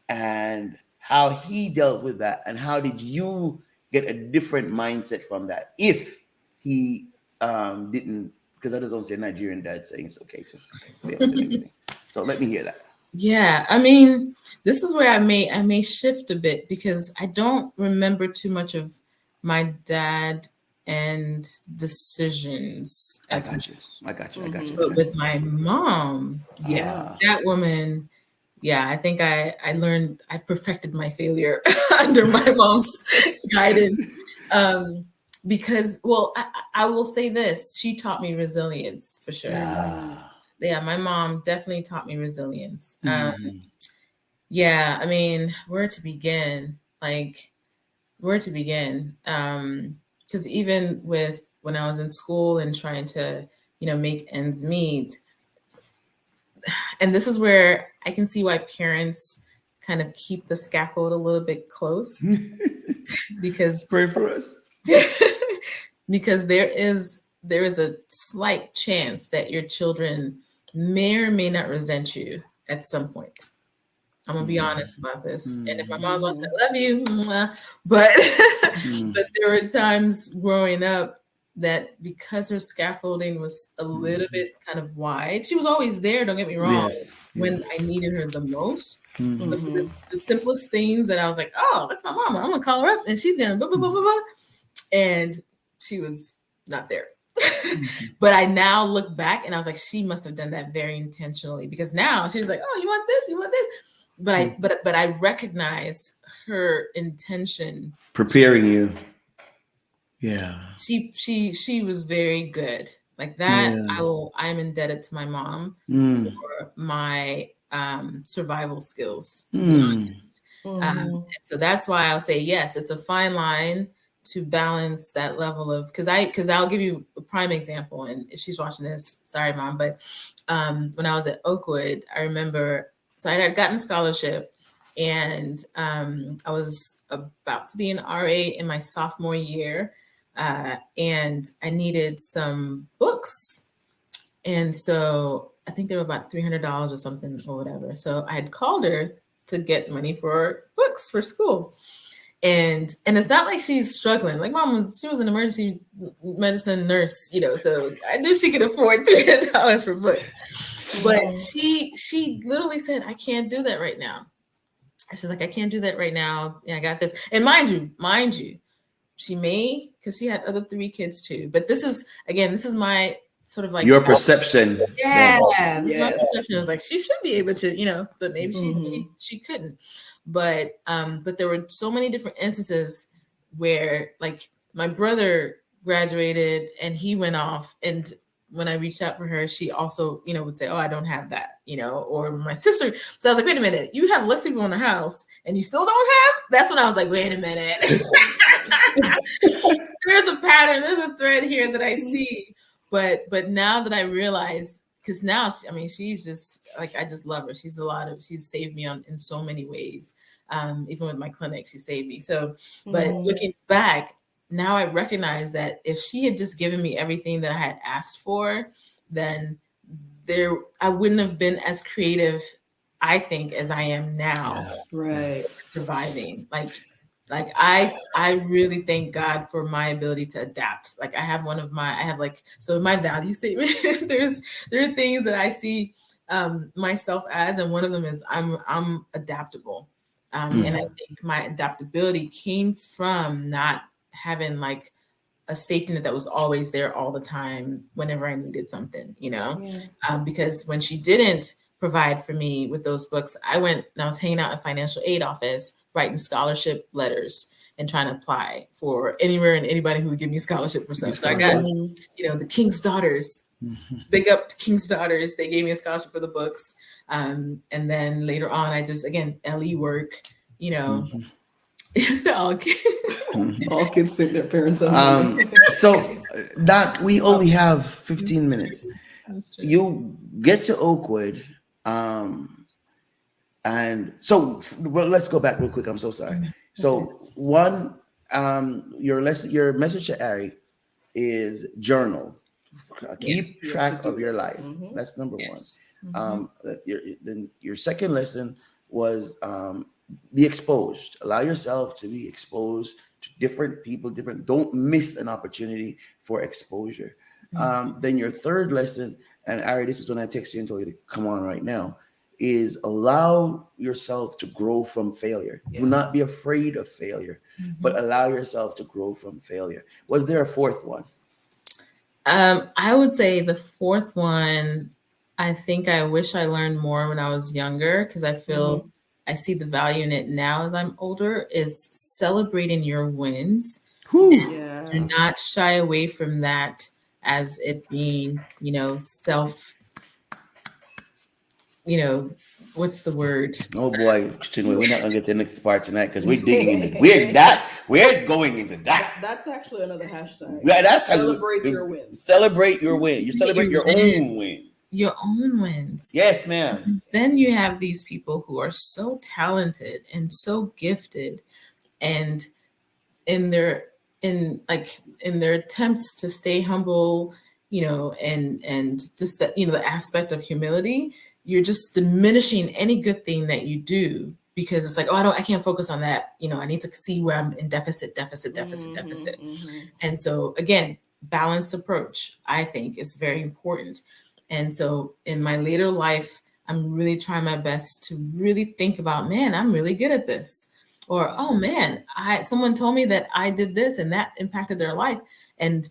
and how he dealt with that, and how did you get a different mindset from that if he didn't, because I just don't say Nigerian dad saying it's okay to fail at anything. So let me hear that. Yeah, I mean, this is where I may shift a bit, because I don't remember too much of my dad and decisions. I got you. But with my mom, yes, that woman. Yeah, I think I perfected my failure under my mom's guidance. Because, well, I will say this, she taught me resilience for sure. Yeah, my mom definitely taught me resilience. Yeah, I mean, where to begin? Because even with when I was in school and trying to, make ends meet, and this is where I can see why parents kind of keep the scaffold a little bit close. Because pray for us. Because there is a slight chance that your children may or may not resent you at some point. I'm gonna be honest about this. And if my mom's watching, I love you. But but there were times growing up that because her scaffolding was a little bit kind of wide, she was always there, don't get me wrong, when I needed her the most. But for the simplest things that I was like, oh, that's my mama, I'm gonna call her up and she's gonna blah, blah, blah, blah, blah. And she was not there. But I now look back and I was like, she must have done that very intentionally, because now she's like, oh, you want this? But I recognize her intention. Preparing you. Yeah. She was very good. Like that, I'm indebted to my mom for my survival skills, to be honest. So that's why I'll say, yes, it's a fine line to balance that level of, because I'll give you a prime example, and if she's watching this, sorry mom, but when I was at Oakwood, I remember, so I had gotten a scholarship, and I was about to be an RA in my sophomore year, and I needed some books, and so I think they were about $300 or something or whatever. So I had called her to get money for books for school. And it's not like she's struggling. Like she was an emergency medicine nurse, so I knew she could afford $300 for books. But she literally said, I can't do that right now. She's like, I can't do that right now. Yeah, I got this. And mind you, she may, because she had other 3 kids too. But this is my sort of like your perception. Yeah, this is my perception. I was like, she should be able to, but maybe she couldn't. But there were so many different instances where, like, my brother graduated and he went off, and when I reached out for her, she also, would say, oh, I don't have that, or my sister. So I was like, wait a minute, you have less people in the house and you still don't have? That's when I was like, wait a minute. There's a pattern, there's a thread here that I see. But now that I realize, because now, she's just like, I just love her. She's saved me in so many ways. Even with my clinic, she saved me. So, but looking back, now I recognize that if she had just given me everything that I had asked for, then I wouldn't have been as creative, I think, as I am now. Right. Surviving. Like I really thank God for my ability to adapt. Like so my value statement, there are things that I see myself as, and one of them is I'm adaptable. And I think my adaptability came from not having like a safety net that was always there all the time whenever I needed something, because when she didn't, provide for me with those books. I went and I was hanging out in a financial aid office, writing scholarship letters and trying to apply for anywhere and anybody who would give me a scholarship for stuff. So I got, the King's Daughters, big up King's Daughters. They gave me a scholarship for the books. And then later on, I just, again, LE work, it's all kids. All kids think their parents are. So, Doc, we only have 15 minutes. You get to Oakwood, and so let's go back real quick. I'm so sorry. So one, your message to Ari is journal. Keep track of your life. That's number one. Your second lesson was be exposed. Allow yourself to be exposed to different people. Don't miss an opportunity for exposure. Then your third lesson, and Ari, this is when I texted you and told you to come on right now, is allow yourself to grow from failure. Do not be afraid of failure, but allow yourself to grow from failure. Was there a fourth one? I would say the fourth one, I think I wish I learned more when I was younger, because I feel I see the value in it now as I'm older, is celebrating your wins. Do not shy away from that as it being, self, what's the word? Oh boy, Chinwe, we're not gonna get to the next part tonight because we're digging into we're going into that. That's actually another hashtag. Yeah, that's celebrate your wins. Celebrate your win. You celebrate your own wins. Your own wins. Yes, ma'am. Because then you have these people who are so talented and so gifted, and in their attempts to stay humble, and just that, the aspect of humility, you're just diminishing any good thing that you do, because it's like, I can't focus on that. I need to see where I'm in deficit. And so again, balanced approach, I think, is very important. And so in my later life, I'm really trying my best to really think about, man, I'm really good at this. Or, oh man, someone told me that I did this and that impacted their life, and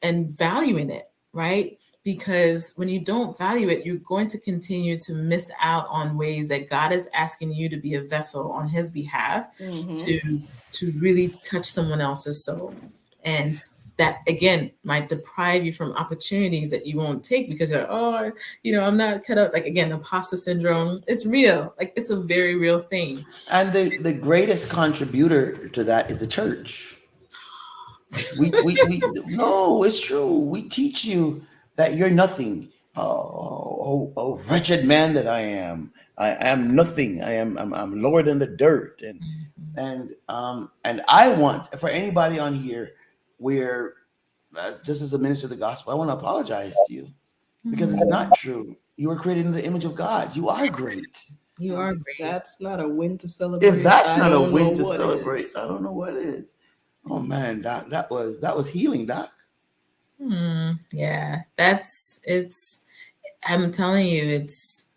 valuing it, right? Because when you don't value it, you're going to continue to miss out on ways that God is asking you to be a vessel on his behalf to really touch someone else's soul. And that, again, might deprive you from opportunities that you won't take because I'm not cut up. Like, again, imposter syndrome, it's real. Like, it's a very real thing. And the greatest contributor to that is the church. We no, it's true. We teach you that you're nothing. Oh, wretched man that I am. I am nothing. I'm lower than the dirt. And I want, for anybody on here where just as a minister of the gospel, I want to apologize to you because it's not true. You were created in the image of God. You are great. You are great. That's not a win to celebrate. If that's not a win to celebrate, I don't know what is. Oh man, Doc, that was healing, Doc. Yeah, I'm telling you, it's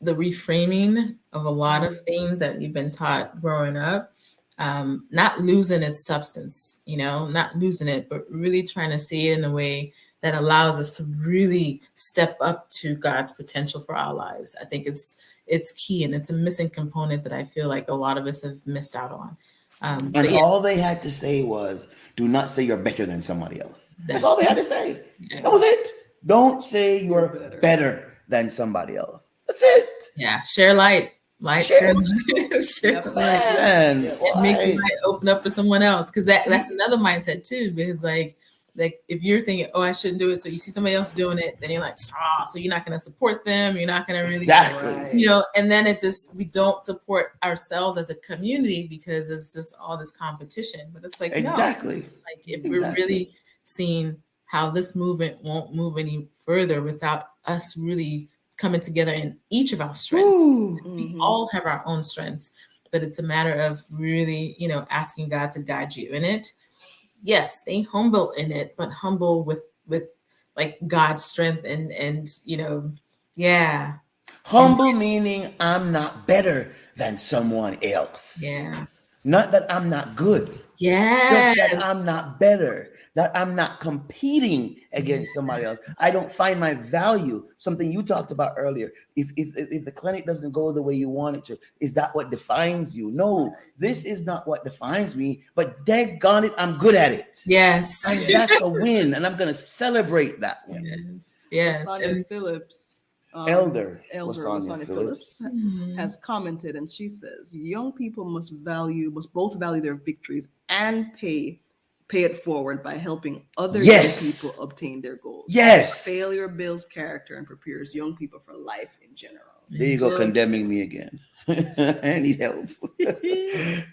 the reframing of a lot of things that we've been taught growing up. Not losing its substance, not losing it, but really trying to see it in a way that allows us to really step up to God's potential for our lives. I think it's key, and it's a missing component that I feel like a lot of us have missed out on. All they had to say was, do not say you're better than somebody else. That's all they had to say. Yeah. That was it. Don't say you're better than somebody else. That's it. Yeah. Share light. Share light. Share light. And make the light open up for someone else. Because that's another mindset too. Because like if you're thinking, I shouldn't do it, so you see somebody else doing it, then you're like, so you're not going to support them. You're not going to really, and then we don't support ourselves as a community because it's just all this competition. But it's like, exactly. Like if we're really seeing how this movement won't move any further without us really coming together in each of our strengths. We all have our own strengths, but it's a matter of really, asking God to guide you in it. Yes, stay humble in it, but humble with like God's strength and Humble meaning I'm not better than someone else. Yeah. Not that I'm not good. Yeah. Just that I'm not better. that I'm not competing against somebody else. I don't find my value. Something you talked about earlier. If the clinic doesn't go the way you want it to, is that what defines you? No, this is not what defines me, but daggone it, I'm good at it. Yes. And that's a win, and I'm going to celebrate that win. Yes. Lasagna Phillips, Elder Lasagna Phillips has commented, and she says, young people must both value their victories and pay it forward by helping other young people obtain their goals. Yes. Failure builds character and prepares young people for life in general. There you go, condemning me again. I need help.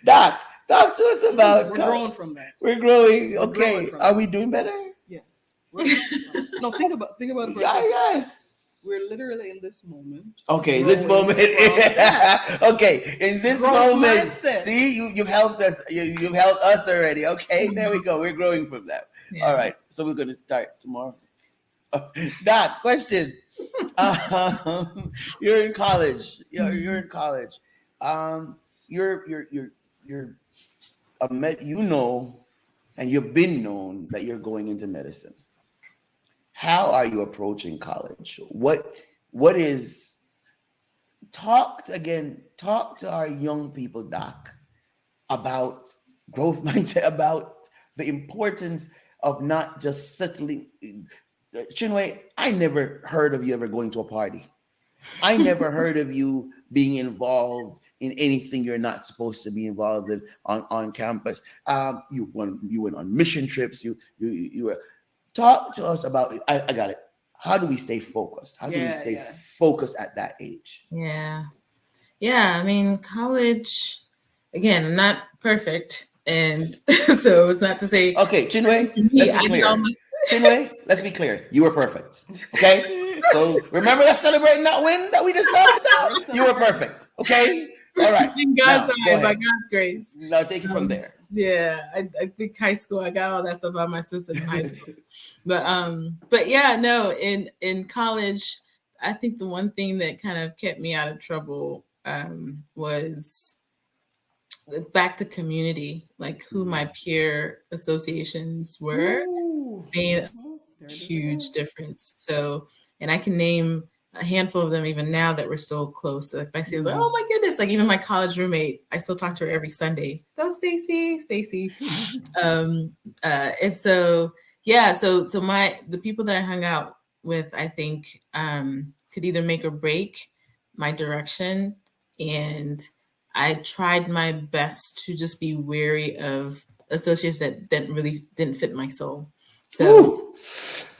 Doc, talk to us about. We're growing from that. We're growing. Okay. Are we doing better? Yes. No, think about it. Yes. We're literally in this moment. Okay, this moment. Okay, in this moment. Mindset. See, you've helped us. You've helped us already. Okay, there we go. We're growing from that. Yeah. All right, so we're going to start tomorrow. Doc, question. You're in college. You're in college. You're and you've been known that you're going into medicine. How are you approaching college? What is talk to our young people, Doc, about growth mindset, about the importance of not just settling. Chinwe, I never heard of you ever going to a party. I never heard of you being involved in anything you're not supposed to be involved in on campus. You went on mission trips. You were. Talk to us about it. I got it. How do we stay focused? How do we stay focused at that age? Yeah. I mean, college, again, I'm not perfect. And so it's not to say. Okay, Chinwe, let's be clear. Chinwe, let's be clear. You were perfect. Okay? So remember that celebrating that win that we just talked about? You were perfect. Okay? All right. In God's eye, by God's grace. Now take it from there. Yeah, I think high school, I got all that stuff out of my system in high school. But yeah, no, in college, I think the one thing that kind of kept me out of trouble was back to community, like who my peer associations were. Made a huge difference. So, and I can name a handful of them even now that we're still close. Like I see, I was like, oh my goodness! Like even my college roommate, I still talk to her every Sunday. So Stacy. And so yeah, so the people that I hung out with, I think could either make or break my direction. And I tried my best to just be wary of associates that didn't fit my soul. So ooh.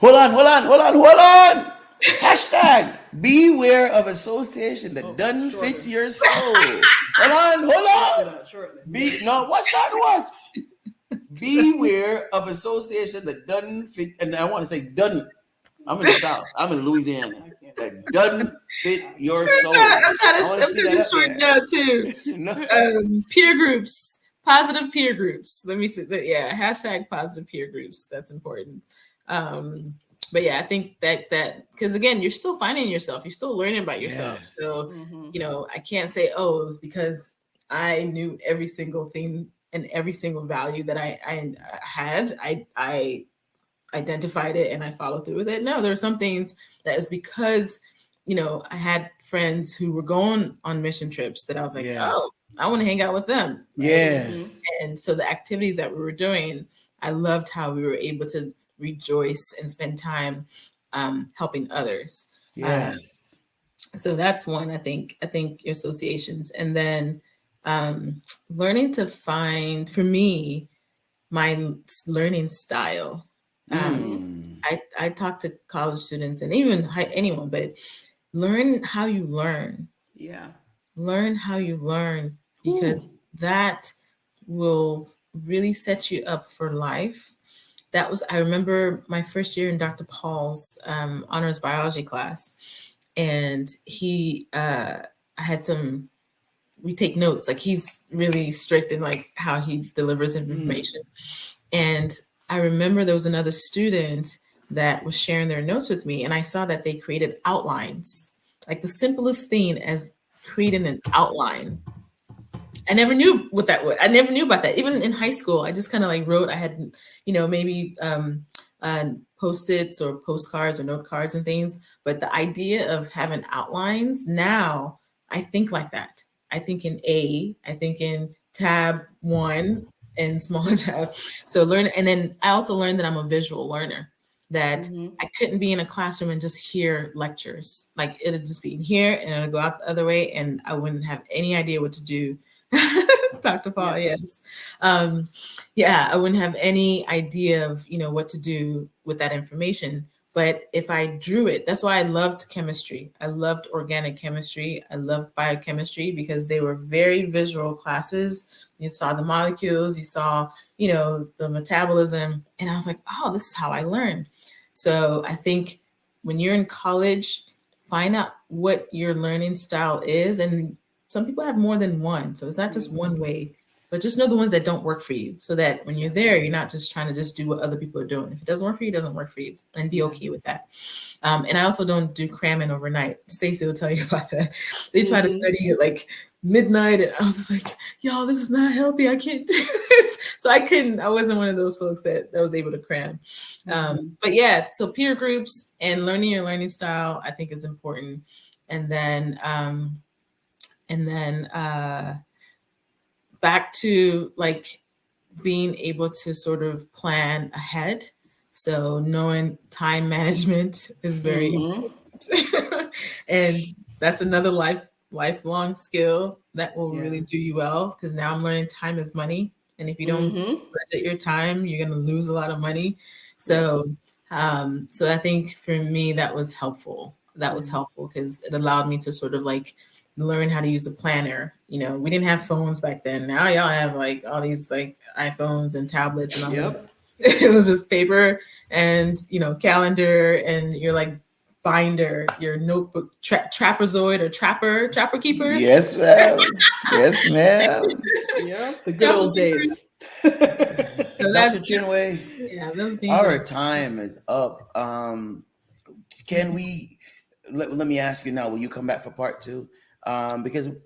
Hold on. Hashtag beware of association that doesn't fit your soul. Hold on. What's that? What? Beware of association that doesn't fit, and I want to say doesn't. I'm in the South. I'm in Louisiana. That doesn't fit your soul. I'm trying to put this short down too. Peer groups, positive peer groups. Let me say that. Yeah, hashtag positive peer groups. That's important. But yeah, I think that because again, you're still finding yourself, you're still learning about yourself. Yes. So, I can't say, oh, it was because I knew every single thing and every single value that I had. I identified it and I followed through with it. No, there were some things that was because, I had friends who were going on mission trips that I was like, oh, I want to hang out with them. Yes. And so the activities that we were doing, I loved how we were able to rejoice and spend time helping others. Yes. So that's one, I think associations. And then learning to find, for me, my learning style. I talk to college students and even anyone, but learn how you learn. Yeah. Learn how you learn, because that will really set you up for life. I remember my first year in Dr. Paul's honors biology class, and we take notes, like he's really strict in like how he delivers information. And I remember there was another student that was sharing their notes with me, and I saw that they created outlines, like the simplest thing as creating an outline. I never knew what that was. I never knew about that. Even in high school, I just kind of like wrote. I had, maybe Post-its or postcards or note cards and things. But the idea of having outlines now, I think like that. I think in I think in tab 1 and smaller tab. So learn, and then I also learned that I'm a visual learner. That I couldn't be in a classroom and just hear lectures. Like it'd just be in here and it'd go out the other way, and I wouldn't have any idea what to do. Dr. Paul, yes. I wouldn't have any idea of, what to do with that information. But if I drew it, that's why I loved chemistry. I loved organic chemistry. I loved biochemistry because they were very visual classes. You saw the molecules, you saw, the metabolism. And I was like, oh, this is how I learned. So I think when you're in college, find out what your learning style is. And some people have more than one. So it's not just one way, but just know the ones that don't work for you so that when you're there, you're not just trying to just do what other people are doing. If it doesn't work for you, it doesn't work for you, and be okay with that. And I also don't do cramming overnight. Stacey will tell you about that. They try to study at like midnight, and I was just like, y'all, this is not healthy. I can't do this. So I wasn't one of those folks that was able to cram. But yeah, so peer groups and learning your learning style, I think is important. And then back to like being able to sort of plan ahead. So knowing time management is very important. And that's another lifelong skill that will really do you well, because now I'm learning time is money. And if you don't budget your time, you're going to lose a lot of money. So I think for me, that was helpful. That was helpful because it allowed me to sort of like learn how to use a planner. We didn't have phones back then. Now y'all have like all these like iPhones and tablets and all that. It was just paper and, calendar and your like binder, your notebook, trapezoid or trapper keepers. Yes, ma'am. Yes, ma'am. Yeah, the good old days. So Dr. Chinwe, those our time is up. Can we, let me ask you now, will you come back for part 2? Because you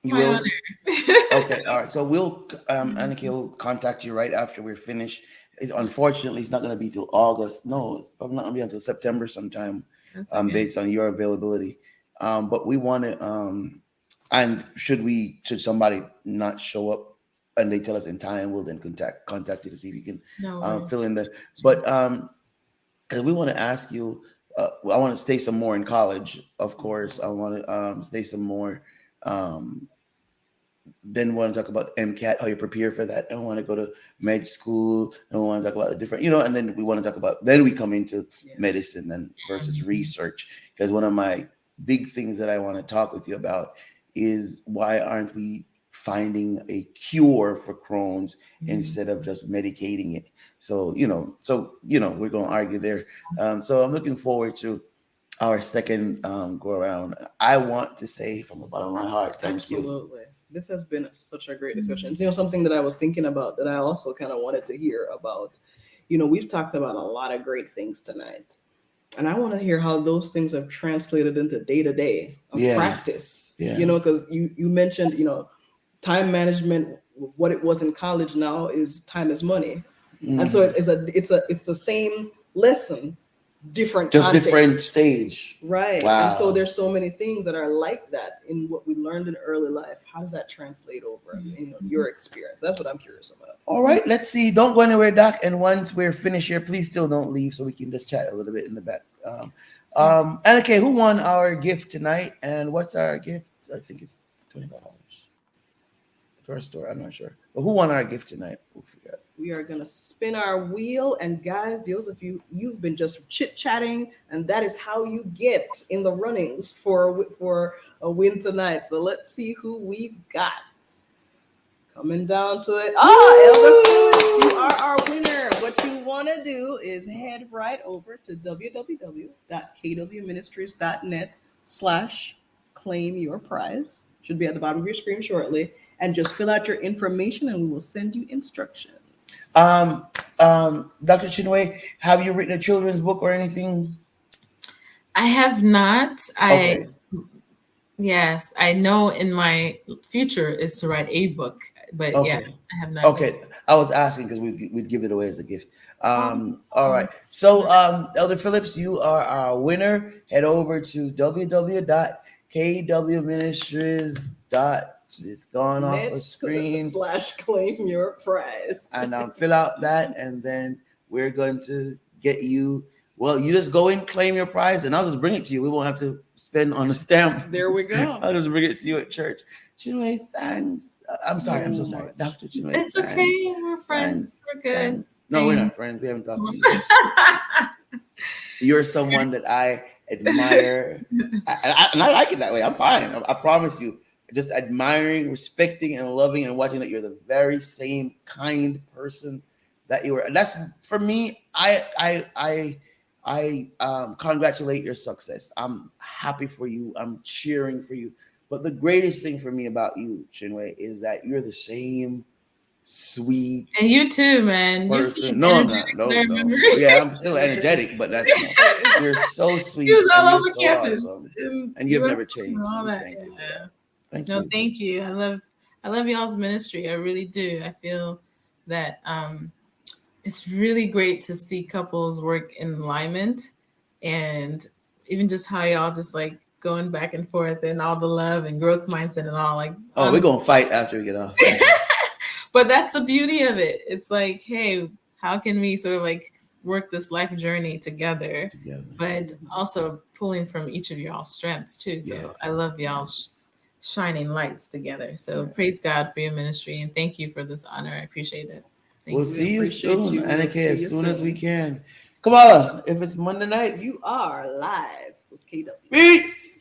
will. Okay, all right. So we'll, Annika will contact you right after we're finished. Unfortunately, it's not going to be till August. No, probably not going to be until September sometime, based on your availability. But we want to, and should somebody not show up and they tell us in time, we'll then contact you to see if you can fill in the. But we want to ask you. I want to stay some more in college, of course. I want to stay some more. Then want to talk about MCAT, how you prepare for that. I want to go to med school. And we want to talk about the different, and then we want to talk about, then we come into medicine and versus research. Because one of my big things that I want to talk with you about is why aren't we finding a cure for Crohn's instead of just medicating it? So, we're going to argue there. So I'm looking forward to our second go around. I want to say from the bottom of my heart, thank you. Absolutely. This has been such a great discussion. Something that I was thinking about that I also kind of wanted to hear about. We've talked about a lot of great things tonight. And I want to hear how those things have translated into day-to-day of practice. Because you mentioned, time management, what it was in college now is time is money. And so it's the same lesson, different stage. Right. Wow. And so there's so many things that are like that in what we learned in early life. How does that translate over in your experience? That's what I'm curious about. All right, let's see. Don't go anywhere, Doc. And once we're finished here, please still don't leave so we can just chat a little bit in the back. And okay, who won our gift tonight? And what's our gift? I think it's $25. To our store, I'm not sure. But who won our gift tonight? We are going to spin our wheel. And guys, those of you've been just chit-chatting, and that is how you get in the runnings for a win tonight. So let's see who we've got. Coming down to it. Elder Phillips, you are our winner. What you want to do is head right over to www.kwministries.net/claim your prize. Should be at the bottom of your screen shortly. And just fill out your information and we will send you instructions. Dr. Chinwe, have you written a children's book or anything? I have not. Okay. Yes, I know in my future is to write a book, but yeah, Okay. I have not. Okay. I was asking because we'd give it away as a gift. All Oh, right. So, Elder Phillips, you are our winner. Head over to www.kwministries. It's gone off the screen. /claim your prize. And fill out that, and then we're going to get you. Well, you just go in, claim your prize, and I'll just bring it to you. We won't have to spend on the stamp. There we go. I'll just bring it to you at church. Chinwe, thanks. I'm sorry. I'm so sorry, Dr. Chinwe. it's thanks. okay. We're friends. Thanks. We're good. Thanks. No, we're not friends. We haven't talked to you. You're someone that I admire, and I like it that way. I'm fine. I promise you. Just admiring, respecting, and loving, and watching that you're the very same kind person that you were. And that's for me. I congratulate your success. I'm happy for you. I'm cheering for you. But the greatest thing for me about you, Chinwe, is that you're the same sweet And you too, man. person. No, I'm not. No. Yeah, I'm still energetic, but that's you're so sweet. He was all and over you're so campus. awesome. And you've never changed. All that, Thank you. yeah. Thank No, you. thank you. I love y'all's ministry. I really do. I feel that it's really great to see couples work in alignment, and even just how y'all just like going back and forth and all the love and growth mindset and all like. Oh, we're gonna fight after we get off. But that's the beauty of it. It's like, hey, how can we sort of like work this life journey together. But also pulling from each of y'all's strengths too. So Yes. I love y'all's shining lights together. So praise God for your ministry and thank you for this honor. I appreciate it. Thank We'll you. see you Appreciate soon, you. Annika, We'll as see you soon as soon. we can. Kamala, if it's Monday night, You are live with KW. peace.